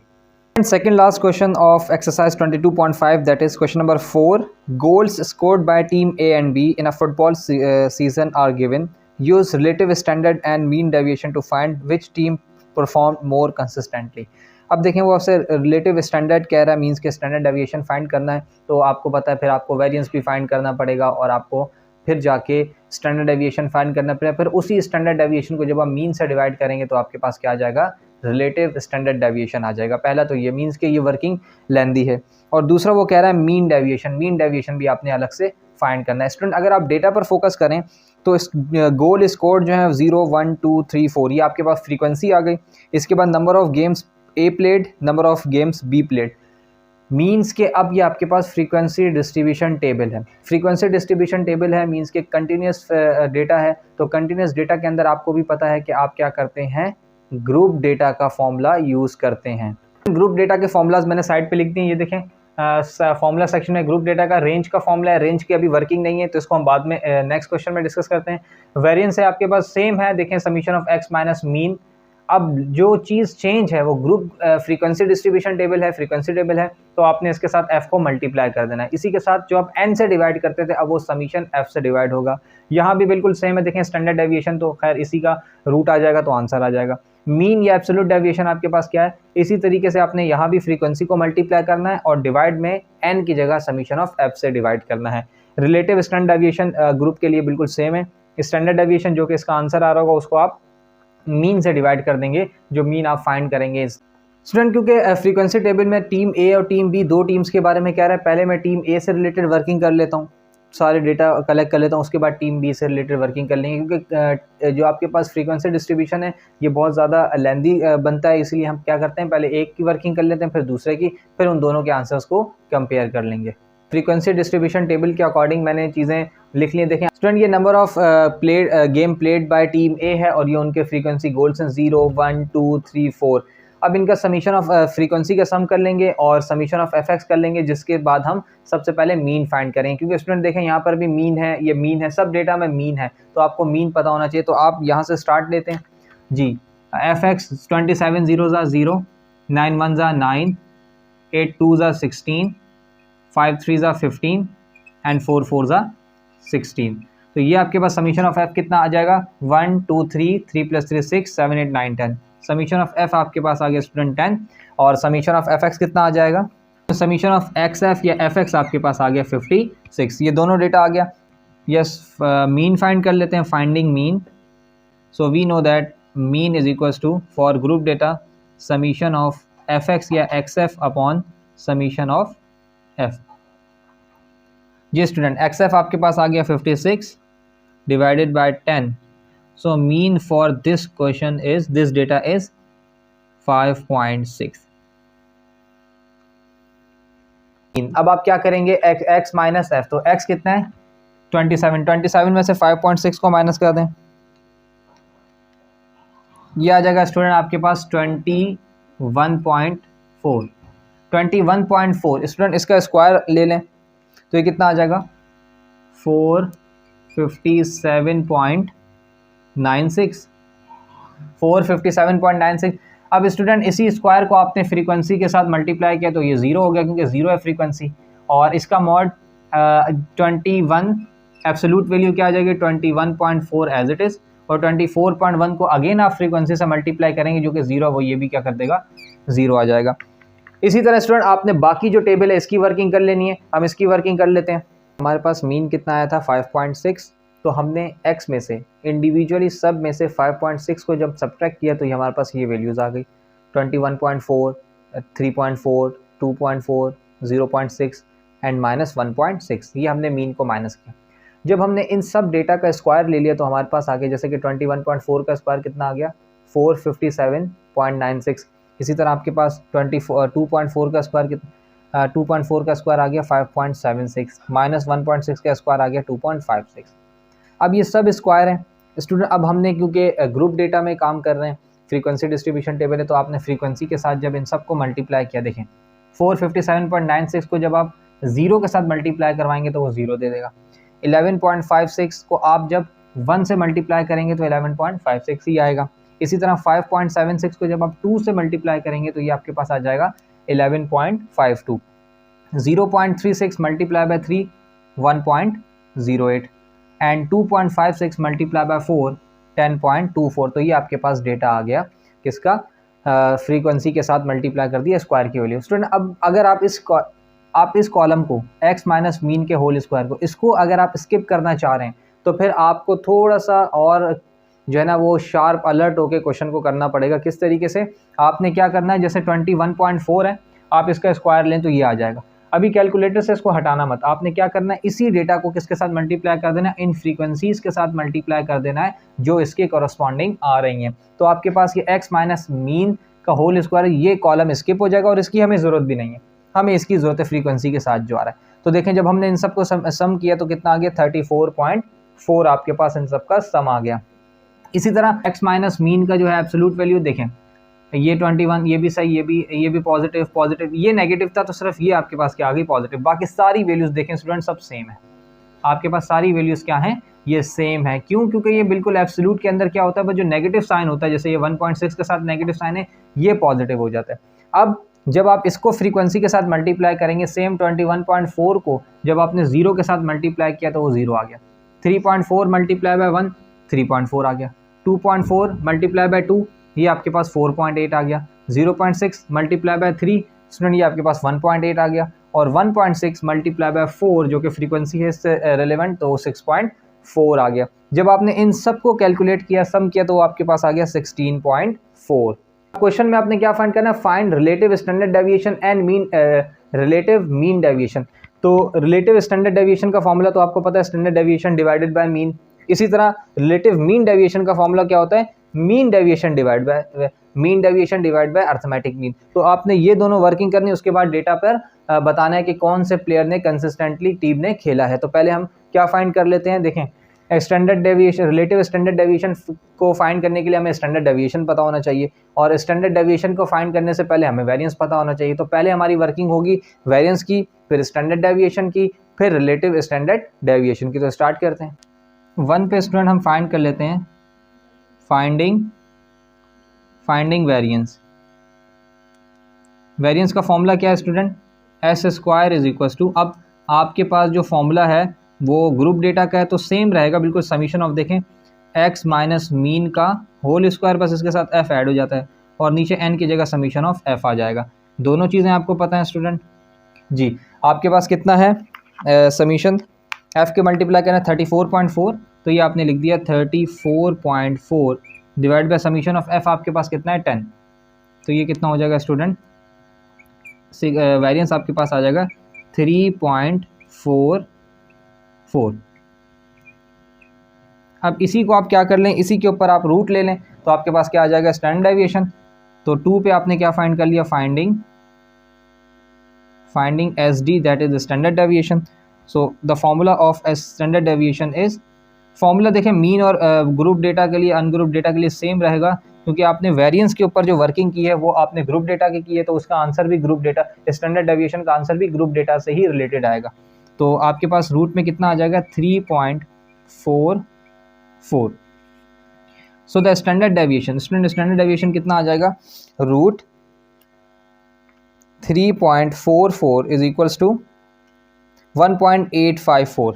Second last question of exercise 22.5, that is question number 4. Goals scored by team A and B in a football season are given. Use relative standard and mean deviation to find which team performed more consistently. अब देखें वो आपसे रिलेटिव स्टैंडर्ड कह रहा है, मीन्स के स्टैंडर्ड डेविएशन फाइंड करना है, तो आपको पता है फिर आपको वेरिएंस भी फाइंड करना पड़ेगा और आपको फिर जाके स्टैंडर्ड डेविएशन फाइंड करना पड़ेगा। फिर उसी स्टैंडर्ड डेविएशन को जब आप मीन से डिवाइड करेंगे तो आपके पास क्या आ जाएगा, रिलेटिव स्टैंडर्ड डेविएशन आ जाएगा। पहला तो ये मीन्स के ये वर्किंग लेंदी है, और दूसरा वो कह रहा है मीन डेविएशन भी आपने अलग से फाइंड करना है। स्टूडेंट अगर आप डेटा पर फोकस करें तो इस गोल स्कोर जो है 0 1 2 3 4 ये आपके पास फ्रीक्वेंसी आ गई। इसके बाद number of games A played, number of games be played. Means के अब ये आपके पास फ्रीक्वेंसी डिस्ट्रीब्यूशन टेबल है। फ्रीक्वेंसी डिस्ट्रीब्यूशन टेबल है मीन्स के कंटिन्यूस डेटा है। तो कंटिन्यूस डेटा के अंदर आपको भी पता है कि आप क्या करते हैं, ग्रुप डेटा का फॉर्मूला यूज़ करते हैं। ग्रुप डेटा के फॉर्मूलाज मैंने साइड पे लिख दिए, ये देखें फॉर्मूला सेक्शन में ग्रुप डेटा का रेंज का फॉर्मूला है। रेंज की अभी वर्किंग नहीं है तो इसको हम बाद में नेक्स्ट क्वेश्चन में डिस्कस करते हैं। वेरिएंस है आपके पास सेम है, देखें summation of X minus mean. अब जो चीज़ चेंज है वो ग्रुप फ्रीक्वेंसी डिस्ट्रीब्यूशन टेबल है, फ्रीक्वेंसी टेबल है, तो आपने इसके साथ f को मल्टीप्लाई कर देना है। इसी के साथ जो आप n से डिवाइड करते थे अब वो समीशन f से डिवाइड होगा। यहाँ भी बिल्कुल सेम है, देखें स्टैंडर्ड डेविएशन तो खैर इसी का रूट आ जाएगा तो आंसर आ जाएगा। मीन या एब्सोल्यूट डेविएशन आपके पास क्या है, इसी तरीके से आपने यहाँ भी फ्रीक्वेंसी को मल्टीप्लाई करना है और डिवाइड में n की जगह समीशन ऑफ f से डिवाइड करना है। रिलेटिव स्टैंडर्ड डेविएशन ग्रुप के लिए बिल्कुल सेम है। स्टैंडर्ड डेविएशन जो कि इसका आंसर आ रहा होगा उसको आप मीन से डिवाइड कर देंगे, जो मीन आप फाइंड करेंगे। स्टूडेंट क्योंकि फ्रीक्वेंसी टेबल में टीम ए और टीम बी दो टीम्स के बारे में कह रहा है, पहले मैं टीम ए से रिलेटेड वर्किंग कर लेता हूँ, सारे डेटा कलेक्ट कर लेता हूँ, उसके बाद टीम बी से रिलेटेड वर्किंग कर लेंगे। क्योंकि जो आपके पास फ्रीक्वेंसी डिस्ट्रीब्यूशन है ये बहुत ज़्यादा लेंदी बनता है, इसलिए हम क्या करते हैं पहले एक की वर्किंग कर लेते हैं, फिर दूसरे की, फिर उन दोनों के आंसर्स को कंपेयर कर लेंगे। फ्रीक्वेंसी डिस्ट्रीब्यूशन टेबल के अकॉर्डिंग मैंने चीज़ें लिख ली। देखें स्टूडेंट ये number of game played by team A है और ये उनके फ्रीक्वेंसी गोल्स हैं 0, 1, 2, 3, 4। अब इनका समीशन ऑफ फ्रीक्वेंसी का सम कर लेंगे और समीशन ऑफ एफ एक्स कर लेंगे, जिसके बाद हम सबसे पहले मीन फाइंड करेंगे। क्योंकि स्टूडेंट देखें यहाँ पर भी मीन है, ये मीन है, सब डेटा में मीन है, तो आपको मीन पता होना चाहिए। तो आप यहाँ से स्टार्ट लेते हैं जी। F x 27 0 0, 9 1 9, 8 2 16, 5 3 15 and 4 4 16। तो ये आपके पास समीशन ऑफ एफ कितना आ जाएगा 1 2 3, 3 + 3 6, 7 8 9 10। समीशन ऑफ एफ आपके पास आ गया स्टूडेंट 10 और समीशन ऑफ एफ एक्स कितना आ जाएगा, समीशन ऑफ एक्स एफ या एफ एक्स आपके पास आ गया 56। ये दोनों डेटा आ गया। यस मीन फाइंड कर लेते हैं, finding mean. So we know that mean is equals to for group data summation of F X या X F upon summation of F. जी स्टूडेंट एक्स एफ आपके पास आ गया 56 divided by 10। So mean for this question is, this data is 5.6। अब आप क्या करेंगे, x माइनस एफ, तो x कितना है 27 में से 5.6 को माइनस कर दें, ये आ जाएगा स्टूडेंट आपके पास 21.4। 21.4 स्टूडेंट इसका स्क्वायर ले लें तो ये कितना आ जाएगा 457.96। 457.96। अब स्टूडेंट इसी स्क्वायर को आपने फ्रीक्वेंसी के साथ मल्टीप्लाई किया तो ये 0 हो गया, क्योंकि 0 है फ्रीक्वेंसी, और इसका मॉड 21 एब्सोल्यूट वैल्यू क्या आ जाएगी 21.4 एज इट इज़, और 24.1 को अगेन आप फ्रीक्वेंसी से मल्टीप्लाई करेंगे जो कि 0, वो ये भी क्या कर देगा 0 आ जाएगा। इसी तरह स्टूडेंट आपने बाकी जो टेबल है इसकी वर्किंग कर लेनी है, हम इसकी वर्किंग कर लेते हैं। हमारे पास मीन कितना आया था 5.6, तो हमने x में से इंडिविजुअली सब में से 5.6 को जब सब्ट्रैक्ट किया तो ये हमारे पास ये वैल्यूज़ आ गई 21.4, 3.4, 2.4, 0.6 एंड -1.6। ये हमने मीन को माइनस किया। जब हमने इन सब डेटा का स्क्वायर ले लिया तो हमारे पास आ गया, जैसे कि 21.4 का स्क्वायर कितना आ गया 457.96। इसी तरह आपके पास 2.4 का स्क्वायर कितना 2.4 का स्क्वायर आ गया 5.76, -1.6 का स्क्वायर आ गया 2.56। अब ये सब स्क्वायर हैं स्टूडेंट। अब हमने क्योंकि ग्रुप डेटा में काम कर रहे हैं, फ्रीक्वेंसी डिस्ट्रीब्यूशन टेबल है, तो आपने फ्रीक्वेंसी के साथ जब इन सब को मल्टीप्लाई किया, देखें 457.96 को जब आप 0 के साथ मल्टीप्लाई करवाएंगे तो वो 0 दे देगा। 11.56 को आप जब 1 से मल्टीप्लाई करेंगे तो 11.56 ही आएगा। इसी तरह 5.76 को जब आप 2 से मल्टीप्लाई करेंगे तो ये आपके पास आ जाएगा 11.52। 0.36 multiply by 3 1.08 and 2.56 multiply by 4 10.24। तो ये आपके पास डेटा आ गया किसका, फ्रीक्वेंसी के साथ मल्टीप्लाई कर दिया स्क्वायर की वैल्यू। स्टूडेंट अब अगर आप इस कॉलम को x माइनस मीन के होल स्क्वायर को, इसको अगर आप स्किप करना चाह रहे हैं तो फिर आपको थोड़ा सा और जो है ना वो शार्प अलर्ट होकर क्वेश्चन को करना पड़ेगा। किस तरीके से, आपने क्या करना है, जैसे 21.4 है, आप इसका स्क्वायर लें तो ये आ जाएगा। अभी कैलकुलेटर से इसको हटाना मत, आपने क्या करना है, इसी डेटा को किसके साथ मल्टीप्लाई कर देना है, इन फ्रीक्वेंसीज के साथ मल्टीप्लाई कर देना है जो इसके कॉरस्पॉन्डिंग आ रही हैं। तो आपके पास ये x माइनस मीन का होल स्क्वायर, ये कॉलम स्किप हो जाएगा और इसकी हमें ज़रूरत भी नहीं है। हमें इसकी ज़रूरत है फ्रीक्वेंसी के साथ जो आ रहा है। तो देखें जब हमने इन सब को सम किया तो कितना आ गया 34.4 आपके पास इन सब का सम आ गया। इसी तरह x माइनस मीन का जो है एब्सोल्यूट वैल्यू देखें, ये 21, ये भी सही, ये भी पॉजिटिव, ये नेगेटिव था तो सिर्फ ये आपके पास क्या आ गई पॉजिटिव। बाकी सारी वैल्यूज़ देखें स्टूडेंट सब सेम है, आपके पास सारी वैल्यूज़ क्या हैं, ये सेम है। क्यों? क्योंकि ये बिल्कुल एब्सोल्यूट के अंदर क्या होता है, बस जो नेगेटिव साइन होता है, जैसे ये 1.6 के साथ नेगेटिव साइन है, ये पॉजिटिव हो जाता है। अब जब आप इसको फ्रीक्वेंसी के साथ मल्टीप्लाई करेंगे, सेम 21.4 को जब आपने 0 के साथ मल्टीप्लाई किया तो वो 0 आ गया। 3.4 मल्टीप्लाई बाय 1 3.4 आ गया। 2.4 मल्टीप्लाई बाय 2 ये आपके पास 4.8 आ गया। 0.6 मल्टीप्लाई बाय 3 स्टूडेंट ये आपके पास 1.8 आ गया। और 1.6 मल्टीप्लाई बाय 4 जो कि फ्रीक्वेंसी है इससे रेलेवेंट, तो 6.4 आ गया। जब आपने इन सब को कैलकुलेट किया, सम किया, तो वो आपके पास आ गया 16.4। क्वेश्चन में आपने क्या फाइंड करना है, find relative standard deviation and mean relative mean deviation. तो रिलेटिव स्टैंडर्ड डेविएशन का फॉर्मूला तो आपको पता है, standard deviation divided by mean. इसी तरह रिलेटिव मीन डेविएशन का फॉर्मूला क्या होता है, mean deviation divide by arithmetic mean. तो आपने ये दोनों वर्किंग करनी है, उसके बाद डेटा पर बताना है कि कौन से प्लेयर ने कंसिस्टेंटली टीम ने खेला है। तो पहले हम क्या फाइंड कर लेते हैं, देखें standard deviation, relative standard deviation को फाइंड करने के लिए हमें स्टैंडर्ड डेविएशन पता होना चाहिए, और स्टैंडर्ड डेविएशन को फाइंड करने से पहले हमें वेरिएंस पता होना चाहिए। तो पहले हमारी वर्किंग होगी वेरिएंस की, फिर स्टैंडर्ड डेविएशन की, फिर रिलेटिव स्टैंडर्ड डेविएशन की। तो स्टार्ट करते हैं। 1 पे स्टूडेंट हम फाइंड कर लेते हैं फाइंडिंग वेरिएंस। वेरिएंस का फॉर्मूला क्या है student, S square is equal to, अब आपके पास जो फॉर्मूला है वो ग्रुप डेटा का है तो सेम रहेगा बिल्कुल, समीशन ऑफ देखें x माइनस मीन का होल स्क्वायर, बस इसके साथ f ऐड हो जाता है और नीचे n की जगह समीशन ऑफ f आ जाएगा। दोनों चीज़ें आपको पता है स्टूडेंट जी। आपके पास कितना है समीशन, f के मल्टीप्लाई करना 34.4, तो ये आपने लिख दिया 34.4 divide by summation of f आपके पास कितना है 10, तो ये कितना हो जाएगा स्टूडेंट, वेरिएंस आपके पास आ जाएगा 3.44। अब इसी को आप क्या कर लें, इसी के ऊपर आप रूट ले लें तो आपके पास क्या आ जाएगा स्टैंडर्ड डेविएशन। तो 2 पे आपने क्या फाइंड कर लिया, finding S D, that is the standard deviation. So the formula of a standard deviation is, formula देखें मीन और ग्रुप डेटा के लिए, अनग्रुप डेटा के लिए सेम रहेगा, क्योंकि आपने वेरिएंस के ऊपर जो वर्किंग की है वो आपने ग्रुप डेटा की है, तो उसका आंसर भी ग्रुप डेटा, स्टैंडर्ड डेविएशन का आंसर भी ग्रुप डेटा से ही रिलेटेड आएगा। तो आपके पास रूट में कितना आ जाएगा 3.44। सो द स्टैंडर्ड डेविएशन कितना आ जाएगा, रूट 3.44 इज इक्वल्स टू 1.854,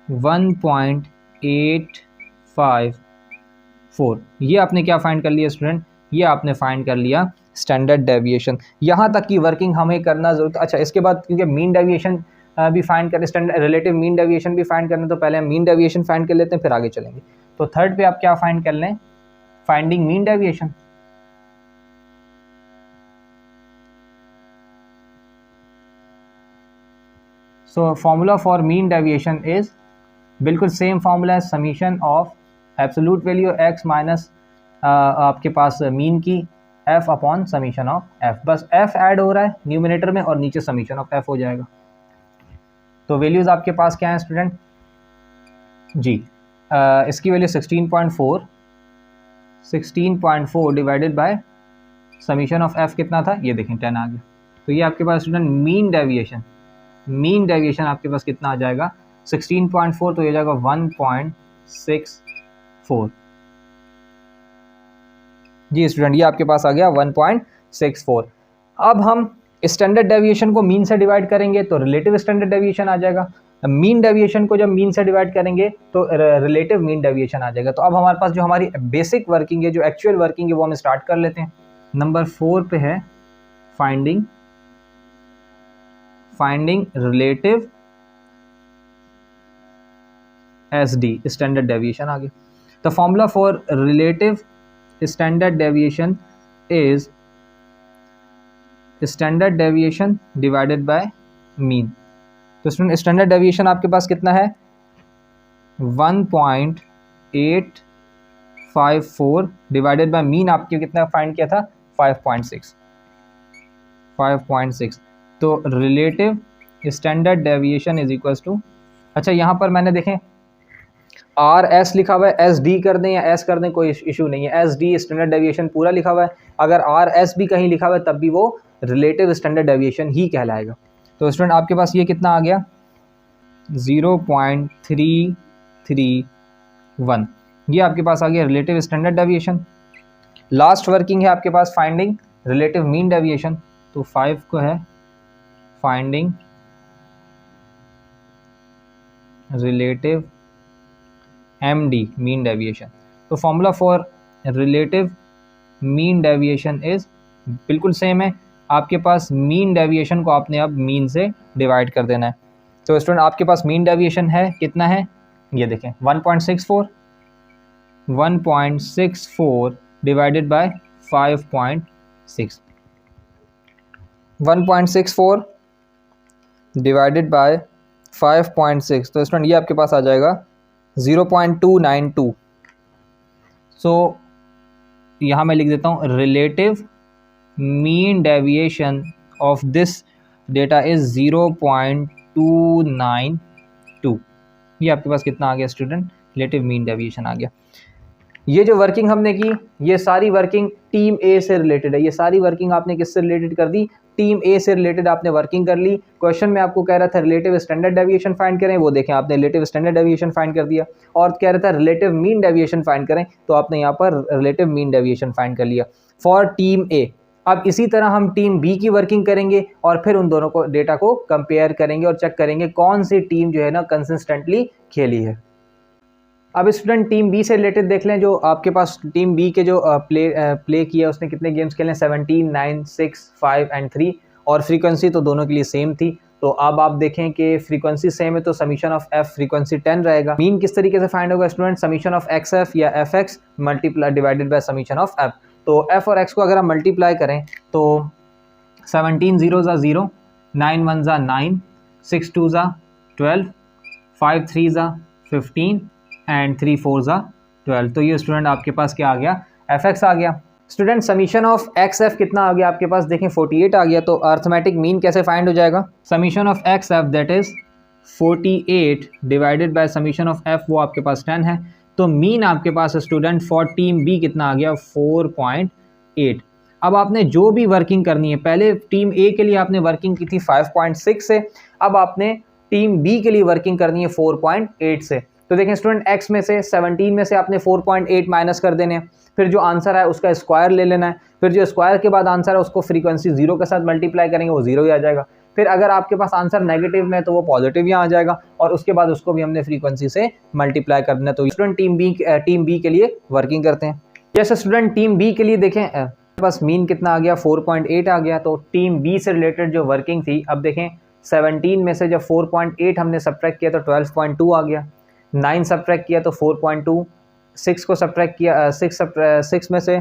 1.854। ये आपने क्या फाइंड कर लिया स्टूडेंट, ये आपने फाइंड कर लिया स्टैंडर्ड डेविएशन। यहाँ तक की वर्किंग हमें करना जरूरत। अच्छा, इसके बाद क्योंकि मीन डेविएशन भी फाइंड कर, स्टैंडर्ड रिलेटिव मीन डेविएशन भी फाइंड करना, तो पहले हम मीन डेविएशन फाइंड कर लेते हैं, फिर आगे चलेंगे। तो 3rd पे आप क्या फाइंड कर लें, finding mean deviation. So formula for mean deviation is बिल्कुल सेम फॉर्मूला है, summation of absolute value x minus आपके पास मीन की f upon summation of f, बस f ऐड हो रहा है न्यूमिनेटर में और नीचे समीशन ऑफ f हो जाएगा। तो वैल्यूज आपके पास क्या है स्टूडेंट जी, इसकी value 16.4 divided by summation of f कितना था, ये देखें 10 आ गया। तो ये आपके पास स्टूडेंट मीन डेविएशन आपके पास कितना आ जाएगा 16.4, तो ये जाएगा 1.64 जी स्टूडेंट, ये आपके पास आ गया 1.64। अब हम स्टैंडर्ड डेविएशन को मीन से डिवाइड करेंगे तो रिलेटिव स्टैंडर्ड डेविएशन आ जाएगा, मीन डेविएशन को जब मीन से डिवाइड करेंगे तो रिलेटिव मीन डेविएशन आ जाएगा। तो अब हमारे पास जो हमारी बेसिक वर्किंग है, जो एक्चुअल वर्किंग है, वो हम स्टार्ट कर लेते हैं। नंबर 4 पे है finding relative SD standard deviation आ गया। The formula for relative standard deviation is standard deviation divided by mean. तो स्टूडेंट स्टैंडर्ड डेविएशन आपके पास कितना है 1.854 डिवाइडेड बाय मीन आपके कितना फाइंड किया था 5.6। तो relative standard deviation is equals to, अच्छा यहाँ पर मैंने देखें आर एस लिखा हुआ है, एस डी कर दें या एस कर दें कोई इशू नहीं है, एस डी स्टैंडर्ड डेविएशन पूरा लिखा हुआ है, अगर आर एस भी कहीं लिखा हुआ है तब भी वो रिलेटिव स्टैंडर्ड डेविएशन ही कहलाएगा। तो स्टूडेंट आपके पास ये कितना आ गया 0.331, ये आपके पास आ गया relative standard deviation. Last working है आपके पास फाइंडिंग रिलेटिव मीन डेविएशन, तो 5 को है finding relative MD mean deviation. तो formula for relative mean deviation is बिल्कुल सेम है, आपके पास मीन डेविएशन को आपने अब मीन से डिवाइड कर देना है। तो स्टूडेंट आपके पास मीन डेविएशन है कितना है, ये देखें 1.64 डिवाइडेड बाय 5.6, 1.64 डिवाइडेड बाय 5.6, तो स्टूडेंट ये आपके पास आ जाएगा 0.292। सो यहाँ मैं लिख देता हूँ relative mean deviation of this data is 0.292। ये आपके पास कितना आ गया स्टूडेंट, रिलेटिव मीन डेविएशन आ गया। ये जो वर्किंग हमने की ये सारी वर्किंग टीम ए से रिलेटेड है, ये सारी वर्किंग आपने किससे रिलेटेड कर दी, टीम ए से रिलेटेड आपने वर्किंग कर ली। क्वेश्चन में आपको कह रहा था रिलेटिव स्टैंडर्ड डेविएशन फाइंड करें, वो देखें आपने रिलेटिव स्टैंडर्ड डेविएशन फाइंड कर दिया, और कह रहा था रिलेटिव मीन डेविएशन फाइंड करें, तो आपने यहाँ पर रिलेटिव मीन डेविएशन फाइंड कर लिया फॉर टीम ए। अब इसी तरह हम टीम बी की वर्किंग करेंगे और फिर उन दोनों को डेटा को कंपेयर करेंगे और चेक करेंगे कौन सी टीम जो है ना कंसिस्टेंटली खेली है। अब स्टूडेंट टीम बी से रिलेटेड देख लें, जो आपके पास टीम बी के जो प्ले किया उसने कितने गेम्स खेले, 17, 9, 6, 5 एंड 3, और फ्रीक्वेंसी तो दोनों के लिए सेम थी। तो अब आप देखें कि फ्रीक्वेंसी सेम है तो समीशन ऑफ एफ फ्रीक्वेंसी 10 रहेगा। मीन किस तरीके से फाइंड होगा student, summation of X F या F X multiply divided by summation of F. तो एफ और एक्स को अगर हम मल्टीप्लाई करें तो 17 0 ज़ा 0, 9 1 ज़ा 9, 6 2 ज़ा 12, 5 3 ज़ा 15 एंड 3 4 ज़ा 12। तो ये स्टूडेंट आपके पास क्या आ गया, एफ एक्स आ गया। Student summation of X F कितना आ गया आपके पास, देखें 48 आ गया। तो अर्थमेटिक मीन कैसे फाइंड हो जाएगा, summation of X F that is 48 divided by summation of F, वो आपके पास 10 है। तो मीन आपके पास स्टूडेंट फॉर टीम बी कितना आ गया 4.8। अब आपने जो भी वर्किंग करनी है, पहले टीम ए के लिए आपने वर्किंग की थी 5.6 से, अब आपने टीम बी के लिए वर्किंग करनी है 4.8 से। तो देखें स्टूडेंट एक्स में से 17 में से आपने 4.8 माइनस कर देने हैं, फिर जो आंसर है उसका स्क्वायर ले लेना है, फिर जो स्क्वायर के बाद आंसर है उसको फ्रीक्वेंसी 0 के साथ मल्टीप्लाई करेंगे, वो 0 ही आ जाएगा। फिर अगर आपके पास आंसर नेगेटिव में तो वो पॉजिटिव यहाँ आ जाएगा, और उसके बाद उसको भी हमने फ्रीक्वेंसी से मल्टीप्लाई कर देना। तो स्टूडेंट टीम बी के लिए वर्किंग करते हैं। जैसे स्टूडेंट टीम बी के लिए देखें बस मीन कितना आ गया 4.8 आ गया। तो टीम बी से रिलेटेड जो वर्किंग थी, अब देखें 17 में से जब 4.8 हमने सब्ट्रैक्ट किया तो 12.2 आ गया, 9 सब्ट्रैक्ट किया तो 4.2, 6 को सब्ट्रैक्ट किया 6 में से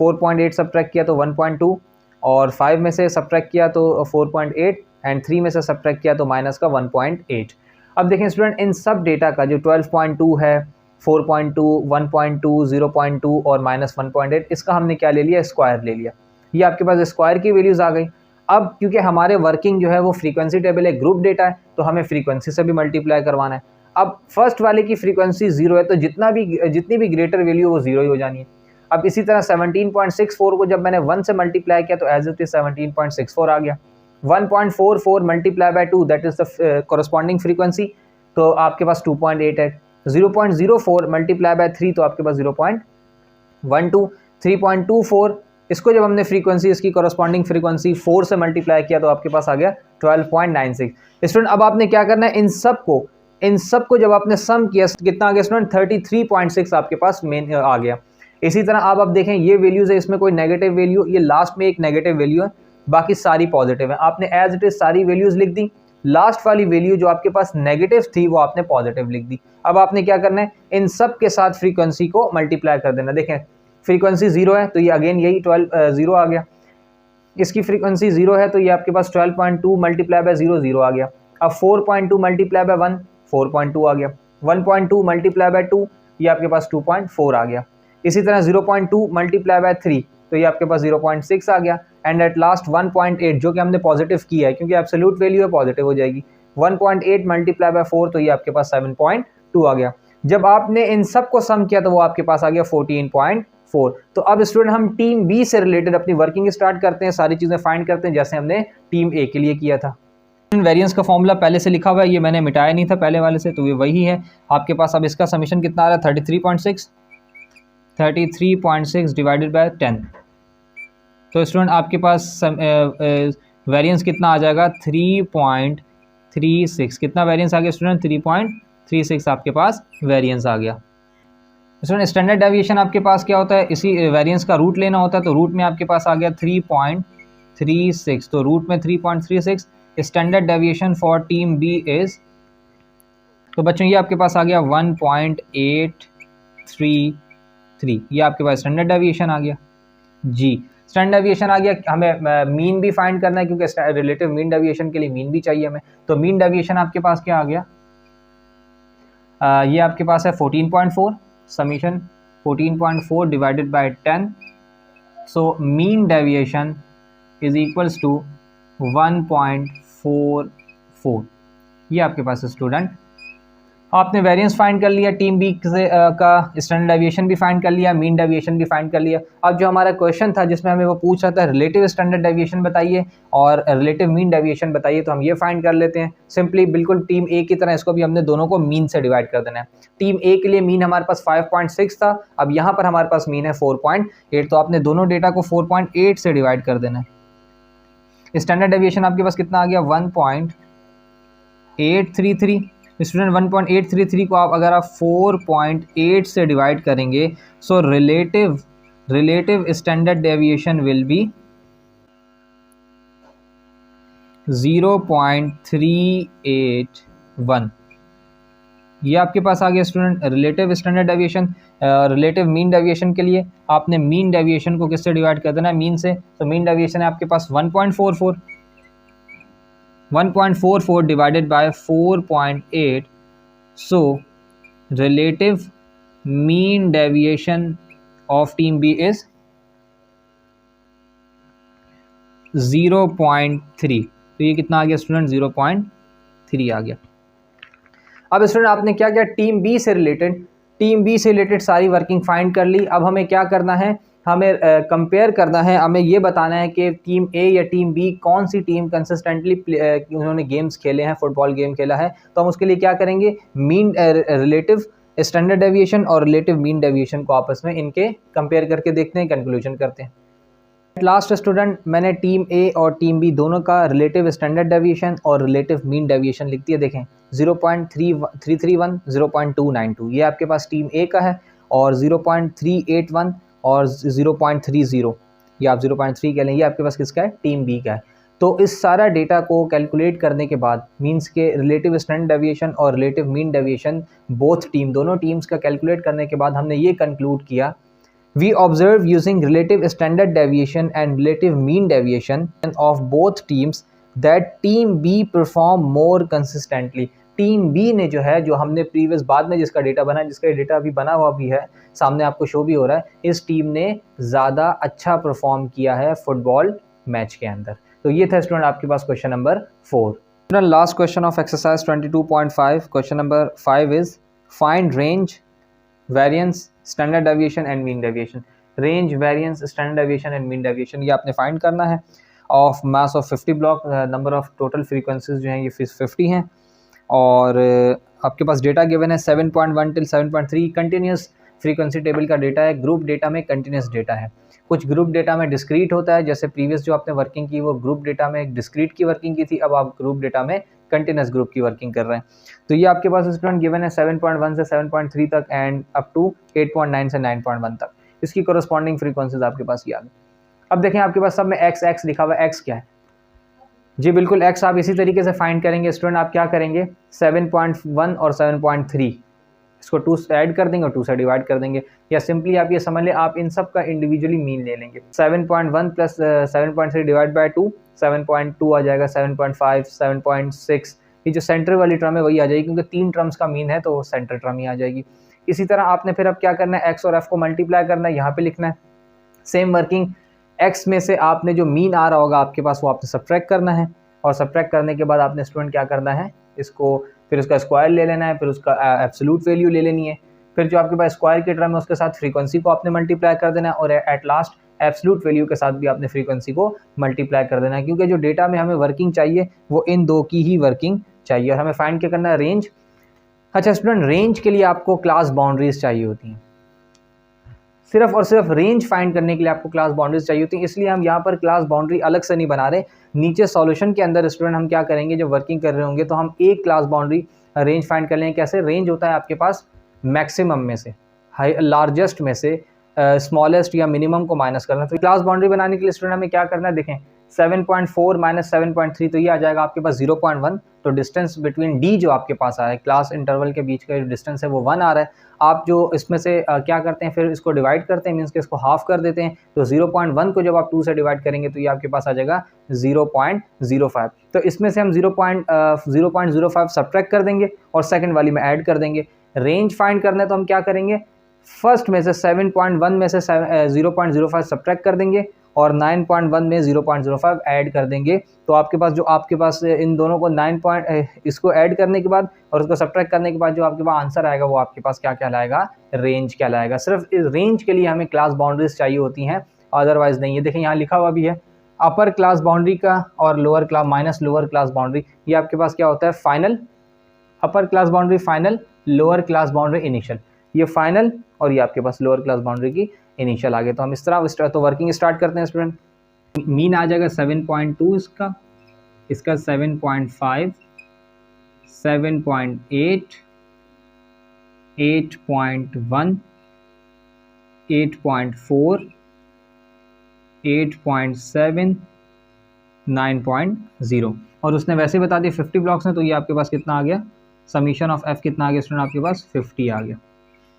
4.8 सब्ट्रैक्ट किया तो 1.2, और 5 में से सब्ट्रैक्ट किया तो 4.8 एंड 3 में से सब्ट्रैक्ट किया तो माइनस का 1.8। अब देखें स्टूडेंट इन सब डेटा का जो 12.2 है, 4.2, 1.2, 0.2 और माइनस 1.8, इसका हमने क्या ले लिया, स्क्वायर ले लिया। ये आपके पास स्क्वायर की वैल्यूज़ आ गई। अब क्योंकि हमारे वर्किंग जो है वो फ्रीक्वेंसी टेबल है, ग्रुप डेटा है, तो हमें फ्रीक्वेंसी से भी मल्टीप्लाई करवाना है। अब फर्स्ट वाले की फ्रीक्वेंसी 0 है तो जितनी भी ग्रेटर वैल्यू वो 0 ही हो जानी है। अब इसी तरह 17.64 को जब मैंने 1 से मल्टीप्लाई किया तो एज इट इज 17.64 आ गया। 1.44 multiply by 2 that is the corresponding frequency, तो आपके पास 2.8 है। 0.04 मल्टीप्लाई बाय 3 तो आपके पास 0.12। 3.24 इसको जब हमने फ्रीक्वेंसी इसकी कॉरस्पॉन्डिंग फ्रीक्वेंसी 4 से मल्टीप्लाई किया तो आपके पास आ गया 12.96। स्टूडेंट अब आपने क्या करना है, इन सब को जब आपने सम किया कितना आ गया स्टूडेंट 33.6 आपके पास मेन आ गया। इसी तरह अब देखें ये वैल्यूज है, इसमें कोई नेगेटिव वैल्यू, ये लास्ट में एक नेगेटिव वैल्यू है, बाकी सारी पॉजिटिव है। आपने एज इट इज सारी वैल्यूज लिख दी, लास्ट वाली वैल्यू जो आपके पास नेगेटिव थी वो आपने पॉजिटिव लिख दी। अब आपने क्या करना है, इन सब के साथ फ्रीक्वेंसी को मल्टीप्लाई कर देना। देखें फ्रीक्वेंसी 0 है तो ये अगेन यही 0 आ गया, इसकी फ्रीक्वेंसी 0 है तो ये आपके पास 12.2 मल्टीप्लाई बाय 0 0 आ गया। अब 4.2 मल्टीप्लाई बाय 1 4.2 आ गया, 1.2 मल्टीप्लाई बाय 2 ये आपके पास 2.4 आ गया। इसी तरह 0.2 मल्टीप्लाई बाय 3 तो ये आपके पास 0.6 आ गया। एंड एट लास्ट 1.8 जो कि हमने पॉजिटिव किया है क्योंकि एब्सोल्यूट वैल्यू है पॉजिटिव हो जाएगी, 1.8 मल्टीप्लाई बाय 4 तो ये आपके पास 7.2 आ गया। जब आपने इन सब को सम किया तो वो आपके पास आ गया 14.4। तो अब स्टूडेंट हम टीम बी से रिलेटेड अपनी वर्किंग स्टार्ट करते हैं, सारी चीज़ें फाइंड करते हैं जैसे हमने टीम ए के लिए किया था। वेरिएंस का फॉर्मूला पहले से लिखा हुआ है, ये मैंने मिटाया नहीं था पहले वाले से, तो ये वही है आपके पास। अब इसका समीशन कितना आ रहा है 33.6 डिवाइडेड बाय 10। तो स्टूडेंट आपके पास वेरिएंस कितना आ जाएगा 3.36। कितना वेरिएंस आ गया स्टूडेंट 3.36 आपके पास वेरिएंस आ गया। स्टूडेंट स्टैंडर्ड डेविएशन आपके पास क्या होता है, इसी वेरिएंस का रूट लेना होता है, तो रूट में आपके पास आ गया 3.36, तो रूट में 3.36 standard deviation for team B is, तो बच्चों ये आपके पास आ गया 1.833, ये आपके पास स्टैंडर्ड डेविएशन आ गया जी। स्टैंडर्ड डेविएशन आ गया, हमें मीन भी फाइंड करना है क्योंकि रिलेटिव मीन डेविएशन के लिए मीन भी चाहिए हमें। तो मीन डेविएशन आपके पास क्या आ गया, ये आपके पास है 14.4, summation 14.4 divided by 10, so mean deviation is equals to 1.44। ये आपके पास स्टूडेंट आपने वेरिएंस फाइंड कर लिया, टीम बी से का स्टैंडर्ड डेविएशन भी फाइंड कर लिया, मीन डेविएशन भी फाइंड कर लिया। अब जो हमारा क्वेश्चन था जिसमें हमें वो पूछ रहा था रिलेटिव स्टैंडर्ड डेविएशन बताइए और रिलेटिव मीन डेविएशन बताइए, तो हम ये फाइंड कर लेते हैं सिंपली, बिल्कुल टीम ए की तरह इसको भी हमने दोनों को मीन से डिवाइड कर देना है। टीम ए के लिए मीन हमारे पास 5.6 था, अब यहाँ पर हमारे पास मीन है 4.8, तो आपने दोनों डेटा को 4.8 से डिवाइड कर देना है। स्टैंडर्ड डेविएशन आपके पास कितना आ गया 1.833। स्टूडेंट 1.833 को आप अगर आप 4.8 से डिवाइड करेंगे, so relative standard deviation will be 0.381। ये आपके पास आ गया student relative standard deviation. Relative mean deviation के लिए आपने मीन डेविएशन को किससे डिवाइड कर देना है, मीन से, तो मीन डेविएशन है आपके पास 1.44 divided by 4.8, so relative mean deviation of team B is 0.3। तो ये कितना आ गया स्टूडेंट 0.3 आ गया। अब स्टूडेंट आपने क्या किया, टीम बी से रिलेटेड सारी वर्किंग फाइंड कर ली। अब हमें क्या करना है, हमें कंपेयर करना है, हमें ये बताना है कि टीम ए या टीम बी कौन सी टीम कंसिस्टेंटली उन्होंने गेम्स खेले हैं, फुटबॉल गेम खेला है। तो हम उसके लिए क्या करेंगे, मीन रिलेटिव स्टैंडर्ड डेविएशन और रिलेटिव मीन डेविएशन को आपस में इनके कंपेयर करके देखते हैं, कंक्लूजन करते हैं। लास्ट स्टूडेंट मैंने टीम ए और टीम बी दोनों का रिलेटिव स्टैंडर्ड डेविएशन और रिलेटिव मीन डेविएशन लिख दिया। देखें 0.331, 0.292 ये आपके पास टीम ए का है, और 0.381 और 0.30 ये आप 0.3 कह लें, ये आपके पास किसका है, टीम बी का है। तो इस सारा डेटा को कैलकुलेट करने के बाद, मीन्स के रिलेटिव स्टैंडर्ड डेविएशन और रिलेटिव मीन डेविएशन दोनों टीम्स का कैलकुलेट करने के बाद हमने ये कंक्लूड किया, we observe using relative standard deviation and relative mean deviation of both teams that team B perform more consistently। Team B ने जो है, जो हमने प्रीवियस बाद में जिसका डेटा बना, जिसका डेटा अभी बना हुआ भी है सामने आपको शो भी हो रहा है, इस टीम ने ज़्यादा अच्छा परफॉर्म किया है फुटबॉल मैच के अंदर। तो ये था स्टूडेंट आपके पास question number 4। Last question of exercise 22.5, question number 5 is find range, variance, standard deviation and mean deviation. Range, variance, standard deviation and mean deviation ये आपने फाइंड करना है of mass of 50 block. Number of total frequencies जो हैं ये 50 हैं, और आपके पास डेटा गिवन है 7.1 till 7.3 कंटिन्यूस फ्रीक्वेंसी टेबल का डेटा है। ग्रुप डेटा में कंटिन्यूस डेटा है, कुछ ग्रुप डेटा में डिस्क्रीट होता है, जैसे प्रीवियस जो आपने वर्किंग की वो ग्रुप डेटा में एक डिस्क्रीट की वर्किंग की थी, अब आप ग्रुप डेटा में कंटिन्यूस ग्रुप की वर्किंग कर रहे हैं। तो ये आपके पास स्टूडेंट गिवन है 7.1 से 7.3 तक एंड अप टू 8.9 से 9.1 तक, इसकी कोरस्पॉन्डिंग फ्रीक्वेंसीज आपके पास ये आ गई। अब देखें आपके पास सब में x लिखा हुआ है, x क्या है जी, बिल्कुल x आप इसी तरीके से फाइंड करेंगे स्टूडेंट। आप क्या करेंगे 7.1 और 7.3 इसको 2 से ऐड कर देंगे और 2 से डिवाइड कर देंगे, या सिंपली आप ये समझ लें आप इन सब का इंडिविजुअली मीन ले लेंगे। 7.1 प्लस 7.3 डिवाइड बाय 2 7.2 आ जाएगा, 7.5 7.6 ये जो सेंटर वाली टर्म है वही आ जाएगी, क्योंकि 3 टर्म्स का मीन है तो सेंटर टर्म ही आ जाएगी। इसी तरह आपने फिर अब क्या करना है, x और f को मल्टीप्लाई करना है, यहाँ पे लिखना है। सेम वर्किंग x में से आपने जो मीन आ रहा होगा आपके पास वो आपने सब्ट्रैक्ट करना है, और सब्ट्रैक्ट करने के बाद आपने स्टूडेंट क्या करना है, इसको फिर उसका स्क्वायर ले लेना है, फिर उसका एब्सोल्यूट वैल्यू ले लेनी है, फिर जो आपके पास स्क्वायर की टर्म है उसके साथ फ्रीक्वेंसी को आपने मल्टीप्लाई कर देना है, और एट लास्ट एब्सोल्यूट वैल्यू के साथ भी आपने फ्रीक्वेंसी को मल्टीप्लाई कर देना है, क्योंकि जो डेटा में हमें वर्किंग चाहिए वो इन दो की ही वर्किंग चाहिए। और हमें फाइंड क्या करना है, रेंज। अच्छा स्टूडेंट, रेंज के लिए आपको क्लास बाउंड्रीज चाहिए होती हैं, सिर्फ और सिर्फ रेंज फाइंड करने के लिए आपको क्लास बाउंड्रीज चाहिए होती है, इसलिए हम यहाँ पर क्लास बाउंड्री अलग से नहीं बना रहे। नीचे सॉल्यूशन के अंदर स्टूडेंट हम क्या करेंगे, जब वर्किंग कर रहे होंगे तो हम एक क्लास बाउंड्री रेंज फाइंड कर लेंगे। कैसे? रेंज होता है आपके पास मैक्सिमम में से लार्जेस्ट में से स्मॉलेस्ट या मिनिमम को माइनस करना। तो क्लास बाउंड्री बनाने के लिए स्टूडेंट हमें क्या करना है, देखें 7.4 माइनस 7.3 तो ये आ जाएगा आपके पास 0.1। तो डिस्टेंस बिटवीन डी जो आपके पास आ रहा है, क्लास इंटरवल के बीच का जो डिस्टेंस है वो 1 आ रहा है। आप जो इसमें से क्या करते हैं, फिर इसको डिवाइड करते हैं, मीन्स कि इसको हाफ कर देते हैं। तो 0.1 को जब आप 2 से डिवाइड करेंगे तो ये आपके पास आ जाएगा 0.05। तो इसमें से हम 0.05 सब्ट्रैक्ट कर देंगे और सेकंड वाली में ऐड कर देंगे। रेंज फाइंड करना है तो हम क्या करेंगे, फर्स्ट में से 7.1 में से 0.05 सब्ट्रैक्ट कर देंगे और 9.1 में 0.05 ऐड कर देंगे। तो आपके पास जो आपके पास इन दोनों को इसको ऐड करने के बाद और उसको सब्ट्रैक्ट करने के बाद जो आपके पास आंसर आएगा वो आपके पास क्या कहलाएगा, रेंज कहलाएगा। सिर्फ इस रेंज के लिए हमें क्लास बाउंड्रीज चाहिए होती हैं, अदरवाइज नहीं है। देखें यहाँ लिखा हुआ भी है अपर क्लास बाउंड्री का और lower class minus lower class boundary, ये आपके पास क्या होता है, फाइनल। अपर class boundary final, lower class boundary initial, ये फाइनल और ये आपके पास लोअर क्लास बाउंड्री की इनिशियल आ गए। तो हम इस तरह तो वर्किंग स्टार्ट करते हैं स्टूडेंट। मीन आ जाएगा 7.2 इसका 7.5, 7.8, 8.1, 8.4, 8.7, 9.0 और उसने वैसे बता दिया 50 ब्लॉक्स में। तो ये आपके पास कितना आ गया, समीशन ऑफ एफ कितना आ गया स्टूडेंट, आपके पास 50 आ गया।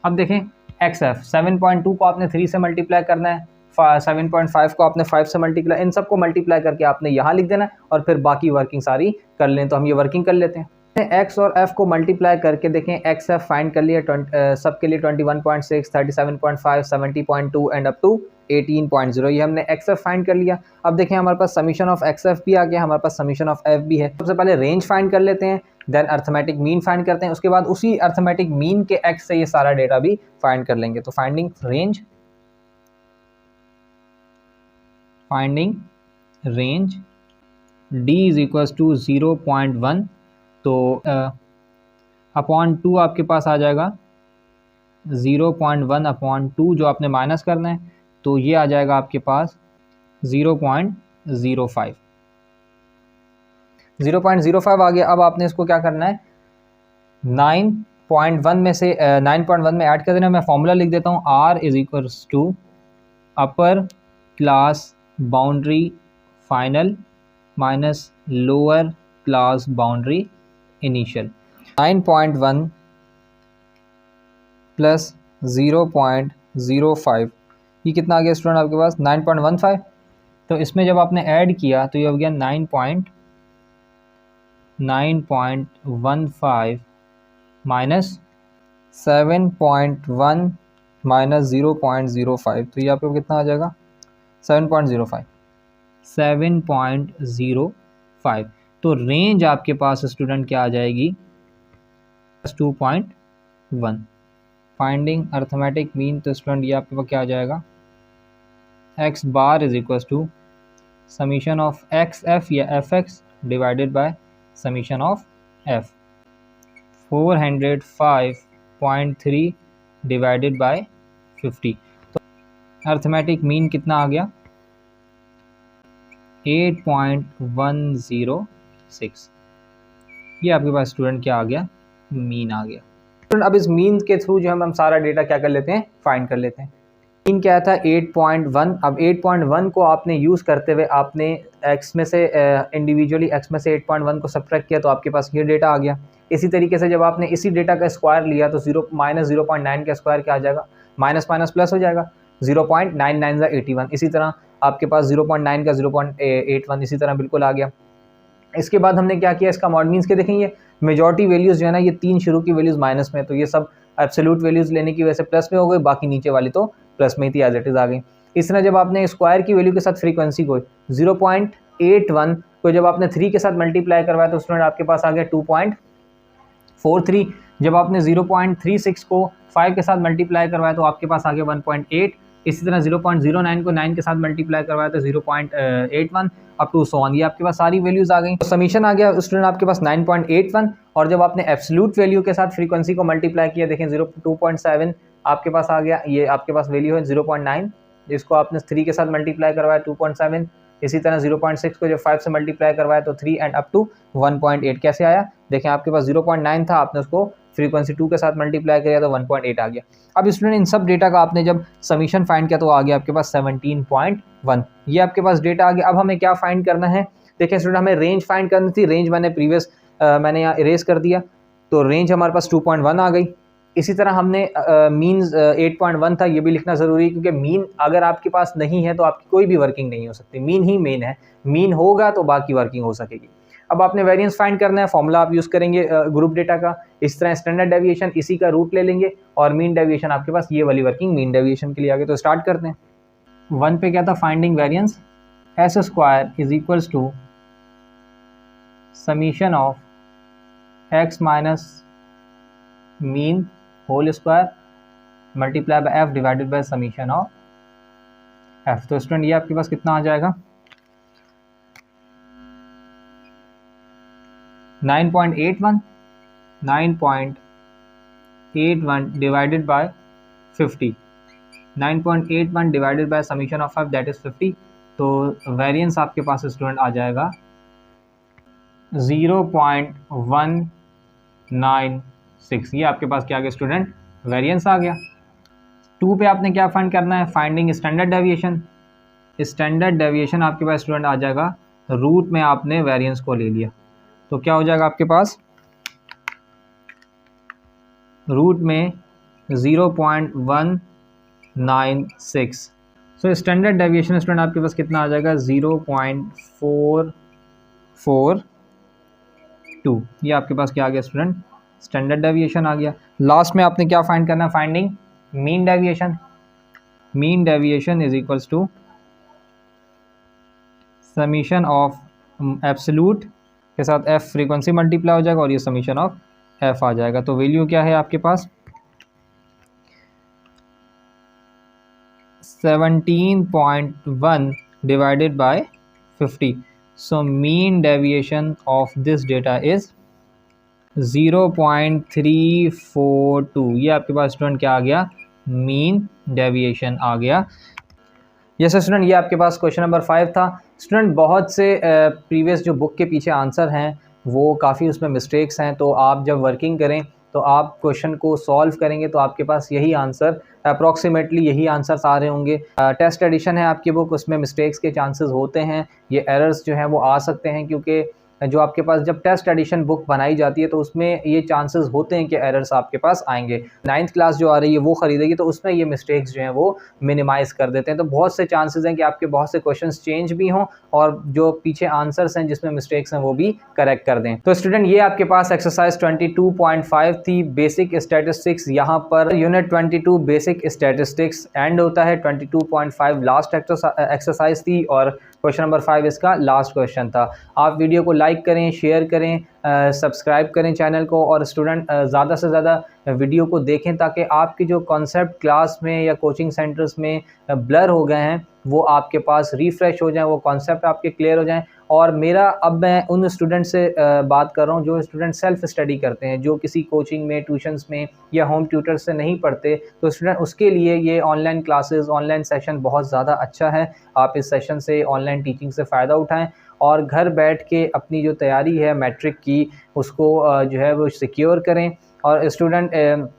अब देखें एक्स एफ 7.2 को आपने 3 से मल्टीप्लाई करना है, 7.5 को आपने 5 से मल्टीप्लाई, इन सबको मल्टीप्लाई करके आपने यहाँ लिख देना है और फिर बाकी वर्किंग सारी कर लें। तो हम ये वर्किंग कर लेते हैं। एक्स और एफ को मल्टीप्लाई करके देखें, एक्स एफ फाइंड कर लिया सबके लिए 21.6, 37.5, 70.2 एंड अप टू 18.0, ये हमने एक्स एफ फाइंड कर लिया। अब देखें हमारे पास समीशन ऑफ एक्स एफ भी आ गया, हमारे पास समीशन ऑफ एफ भी है। सबसे पहले रेंज फाइंड कर लेते हैं, देन अर्थमेटिक मीन फाइंड करते हैं, उसके बाद उसी अर्थमेटिक मीन के एक्स से ये सारा डेटा भी फाइंड कर लेंगे। तो finding range, d is equal to 0.1, तो अपॉन 2 आपके पास आ जाएगा 0.1 अपॉन 2 जो आपने माइनस करना है, तो ये आ जाएगा आपके पास 0.05। 0.05 आ गया। अब आपने इसको क्या करना है, 9.1 में से 9.1 में ऐड कर देना। मैं फॉर्मूला लिख देता हूँ, R is equals to upper class boundary final minus lower class boundary initial. 9.1 plus 0.05, ये कितना आ गया स्टूडेंट आपके पास, 9.15। तो इसमें जब आपने ऐड किया तो ये हो गया 9.15 माइनस 7.1 माइनस 0.05, तो ये आपको कितना आ जाएगा, 7.05। तो रेंज आपके पास स्टूडेंट क्या आ जाएगी, 2.1। फाइंडिंग अर्थमेटिक मीन, तो स्टूडेंट ये आपके पास क्या आ जाएगा, X bar is equal to summation of X F या F X divided by summation of F, 405.3 divided by 50। तो अर्थमेटिक मीन कितना आ गया, 8.106। ये आपके पास स्टूडेंट क्या आ गया, मीन आ गया। अब इस मीन के थ्रू जो हम सारा डेटा क्या कर लेते हैं, फाइंड कर लेते हैं। मीन क्या था 8.1। अब 8.1 को आपने यूज़ करते हुए आपने एक्स में से इंडिविजुअली एक्स में से 8.1 को सब्ट्रैक्ट किया तो आपके पास ये डेटा आ गया। इसी तरीके से जब आपने इसी डेटा का स्क्वायर लिया तो 0.9 का स्क्वायर क्या आ जाएगा, माइनस माइनस प्लस हो जाएगा, 0.99 = 81। इसी तरह आपके पास 0.9 का 0.81 इसी तरह बिल्कुल आ गया। इसके बाद हमने क्या किया, इसका मॉड मीन्स के देखेंगे मेजॉरिटी वैल्यूज़ जो है ना, ये 3 शुरू की वैल्यूज़ माइनस में, तो ये सब एब्सोल्यूट वैल्यूज़ लेने की वजह से प्लस में हो गई, बाकी नीचे वाली तो प्लस में ही थी, एज इट इज़ आ गई। इस तरह जब आपने स्क्वायर की वैल्यू के साथ फ्रीक्वेंसी को 0.81 को जब आपने 3 के साथ मल्टीप्लाई करवाया तो स्टूडेंट आपके पास आ गया 2.43। जब आपने 0.36 को 5 के साथ मल्टीप्लाई करवाया तो आपके पास आ गया 1.8। इसी तरह 0.09 को 9 के साथ मल्टीप्लाई करवाया तो 0.81 अप टू सो ऑन। ये आपके पास सारी वैल्यूज आ गई। तो समीशन आ गया स्टूडेंट आपके पास 9.81। और जब आपने एब्सोल्यूट वैल्यू के साथ फ्रीक्वेंसी को मल्टीप्लाई किया, देखें 2.7 आपके पास आ गया। ये आपके पास वैल्यू है 0.9, जिसको आपने 3 के साथ मल्टीप्लाई करवाया 2.7। इसी तरह 0.6 को जब 5 से मल्टीप्लाई करवाया तो 3 एंड अप टू 1.8 कैसे आया, देखें आपके पास 0.9 था, आपने उसको फ्रीक्वेंसी 2 के साथ मल्टीप्लाई किया तो 1.8 आ गया। अब स्टूडेंट इन सब डेटा का आपने जब समीशन फाइंड किया तो आ गया आपके पास 17.1। ये आपके पास डेटा आ गया। अब हमें क्या फाइंड करना है, देखिए स्टूडेंट हमें रेंज फाइंड करनी थी। रेंज मैंने मैंने यहाँ इरेज कर दिया, तो रेंज हमारे पास 2.1 आ गई। इसी तरह हमने मीन्स 8.1 था, ये भी लिखना ज़रूरी है क्योंकि मीन अगर आपके पास नहीं है तो आपकी कोई भी वर्किंग नहीं हो सकती। मीन ही मेन है, मीन होगा तो बाकी वर्किंग हो सकेगी। अब आपने वेरिएंस फाइंड करना है, फॉर्मूला आप यूज़ करेंगे ग्रुप डेटा का। इस तरह स्टैंडर्ड डेविएशन इसी का रूट ले लेंगे और मीन डेविएशन आपके पास ये वाली वर्किंग मीन डेविएशन के लिए आ गई। तो स्टार्ट करते हैं। 1 पे क्या था, finding variance S square is equals to summation of X minus mean whole square multiply by F divided by summation of F. तो स्टूडेंट ये आपके पास कितना आ जाएगा, 9.81 divided by 50, 9.81 divided by summation of F that is 50। तो वेरिएंस आपके पास स्टूडेंट आ जाएगा 0.196। ये आपके पास क्या आ गया स्टूडेंट, वेरिएंस आ गया। 2 पे आपने क्या फाइंड करना है, finding standard deviation. Standard deviation आपके पास स्टूडेंट आ जाएगा, रूट में आपने वेरिएंस को ले लिया तो क्या हो जाएगा आपके पास, रूट में 0.196। सो स्टैंडर्ड डेविएशन स्टूडेंट आपके पास कितना आ जाएगा, 0.442। ये आपके पास क्या आ गया स्टूडेंट, स्टैंडर्ड डेविएशन आ गया। लास्ट में आपने क्या फाइंड करना है, finding mean deviation. Mean deviation is equals to summation of absolute के साथ एफ फ्रीक्वेंसी मल्टीप्लाई हो जाएगा और ये समीशन ऑफ एफ आ जाएगा। तो वैल्यू क्या है आपके पास, 17.1 divided by 50। So mean deviation of this data is 0.342। ये आपके पास स्टूडेंट क्या आ गया, मीन डेविएशन आ गया। यस स्टूडेंट, ये आपके पास क्वेश्चन नंबर 5 था। स्टूडेंट बहुत से प्रीवियस जो बुक के पीछे आंसर हैं वो काफ़ी उसमें मिस्टेक्स हैं, तो आप जब वर्किंग करें तो आप क्वेश्चन को सॉल्व करेंगे तो आपके पास यही आंसर अप्रॉक्सीमेटली यही आंसर्स आ रहे होंगे। टेस्ट एडिशन है आपकी बुक, उसमें मिस्टेक्स के चांसेस होते हैं, ये एरर्स जो हैं वो आ सकते हैं क्योंकि जो आपके पास जब टेस्ट एडिशन बुक बनाई जाती है तो उसमें ये चांसेस होते हैं कि एरर्स आपके पास आएंगे। 9th क्लास जो आ रही है वो ख़रीदेगी तो उसमें ये मिस्टेक्स जो हैं वो मिनिमाइज़ कर देते हैं। तो बहुत से चांसेस हैं कि आपके बहुत से क्वेश्चंस चेंज भी हों और जो पीछे आंसर्स हैं जिसमें मिस्टेक्स हैं वो भी करेक्ट कर दें। तो स्टूडेंट ये आपके पास एक्सरसाइज 22.5 थी, बेसिक स्टैटिस्टिक्स। यहाँ per unit 22 basic statistics and होता है। 22.5 लास्ट एक्सरसाइज थी और क्वेश्चन नंबर 5 इसका लास्ट क्वेश्चन था। आप वीडियो को लाइक करें, शेयर करें, सब्सक्राइब करें चैनल को और स्टूडेंट ज़्यादा से ज़्यादा वीडियो को देखें ताकि आपके जो कॉन्सेप्ट क्लास में या कोचिंग सेंटर्स में ब्लर हो गए हैं वो आपके पास रिफ़्रेश हो जाएं, वो कॉन्सेप्ट आपके क्लियर हो जाएं। और मेरा अब मैं उन स्टूडेंट से बात कर रहा हूँ जो स्टूडेंट सेल्फ़ स्टडी करते हैं, जो किसी कोचिंग में, ट्यूशन्स में या होम ट्यूटर से नहीं पढ़ते, तो स्टूडेंट उसके लिए ये ऑनलाइन क्लासेस, ऑनलाइन सेशन बहुत ज़्यादा अच्छा है। आप इस सेशन से, ऑनलाइन टीचिंग से फ़ायदा उठाएं और घर बैठ के अपनी जो तैयारी है मैट्रिक की उसको जो है वो सिक्योर करें। और स्टूडेंट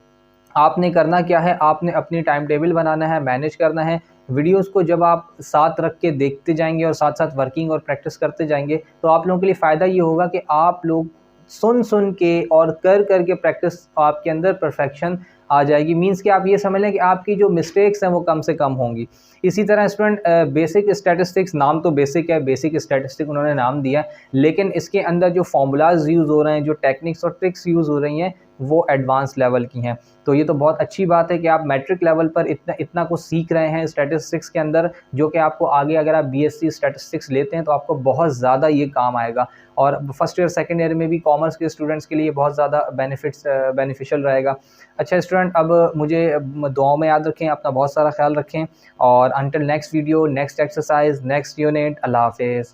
आपने करना क्या है, आपने अपनी टाइम टेबल बनाना है, मैनेज करना है। वीडियोस को जब आप साथ रख के देखते जाएंगे और साथ साथ वर्किंग और प्रैक्टिस करते जाएंगे तो आप लोगों के लिए फ़ायदा ये होगा कि आप लोग सुन के और कर के प्रैक्टिस आपके अंदर परफेक्शन आ जाएगी। मींस कि आप ये समझ लें कि आपकी जो मिस्टेक्स हैं वो कम से कम होंगी। इसी तरह स्टूडेंट बेसिक स्टैटिस्टिक्स, नाम तो बेसिक है, बेसिक स्टैटिस्टिक उन्होंने नाम दिया, लेकिन इसके अंदर जो फार्मूलाज यूज़ हो रहे हैं, जो टेक्निक्स और ट्रिक्स यूज़ हो रही हैं वो एडवांस लेवल की हैं। तो ये तो बहुत अच्छी बात है कि आप मैट्रिक लेवल पर इतना इतना कुछ सीख रहे हैं स्टैटिस्टिक्स के अंदर, जो कि आपको आगे अगर आप बीएससी स्टैटिस्टिक्स लेते हैं तो आपको बहुत ज़्यादा ये काम आएगा। और फर्स्ट ईयर सेकेंड ईयर में भी कॉमर्स के स्टूडेंट्स के लिए बहुत ज़्यादा बेनिफिशियल रहेगा। अच्छा स्टूडेंट, अब मुझे दुआओं में याद रखें, अपना बहुत सारा ख्याल रखें, और until next video, next exercise, next unit, अल्लाह हाफिज़।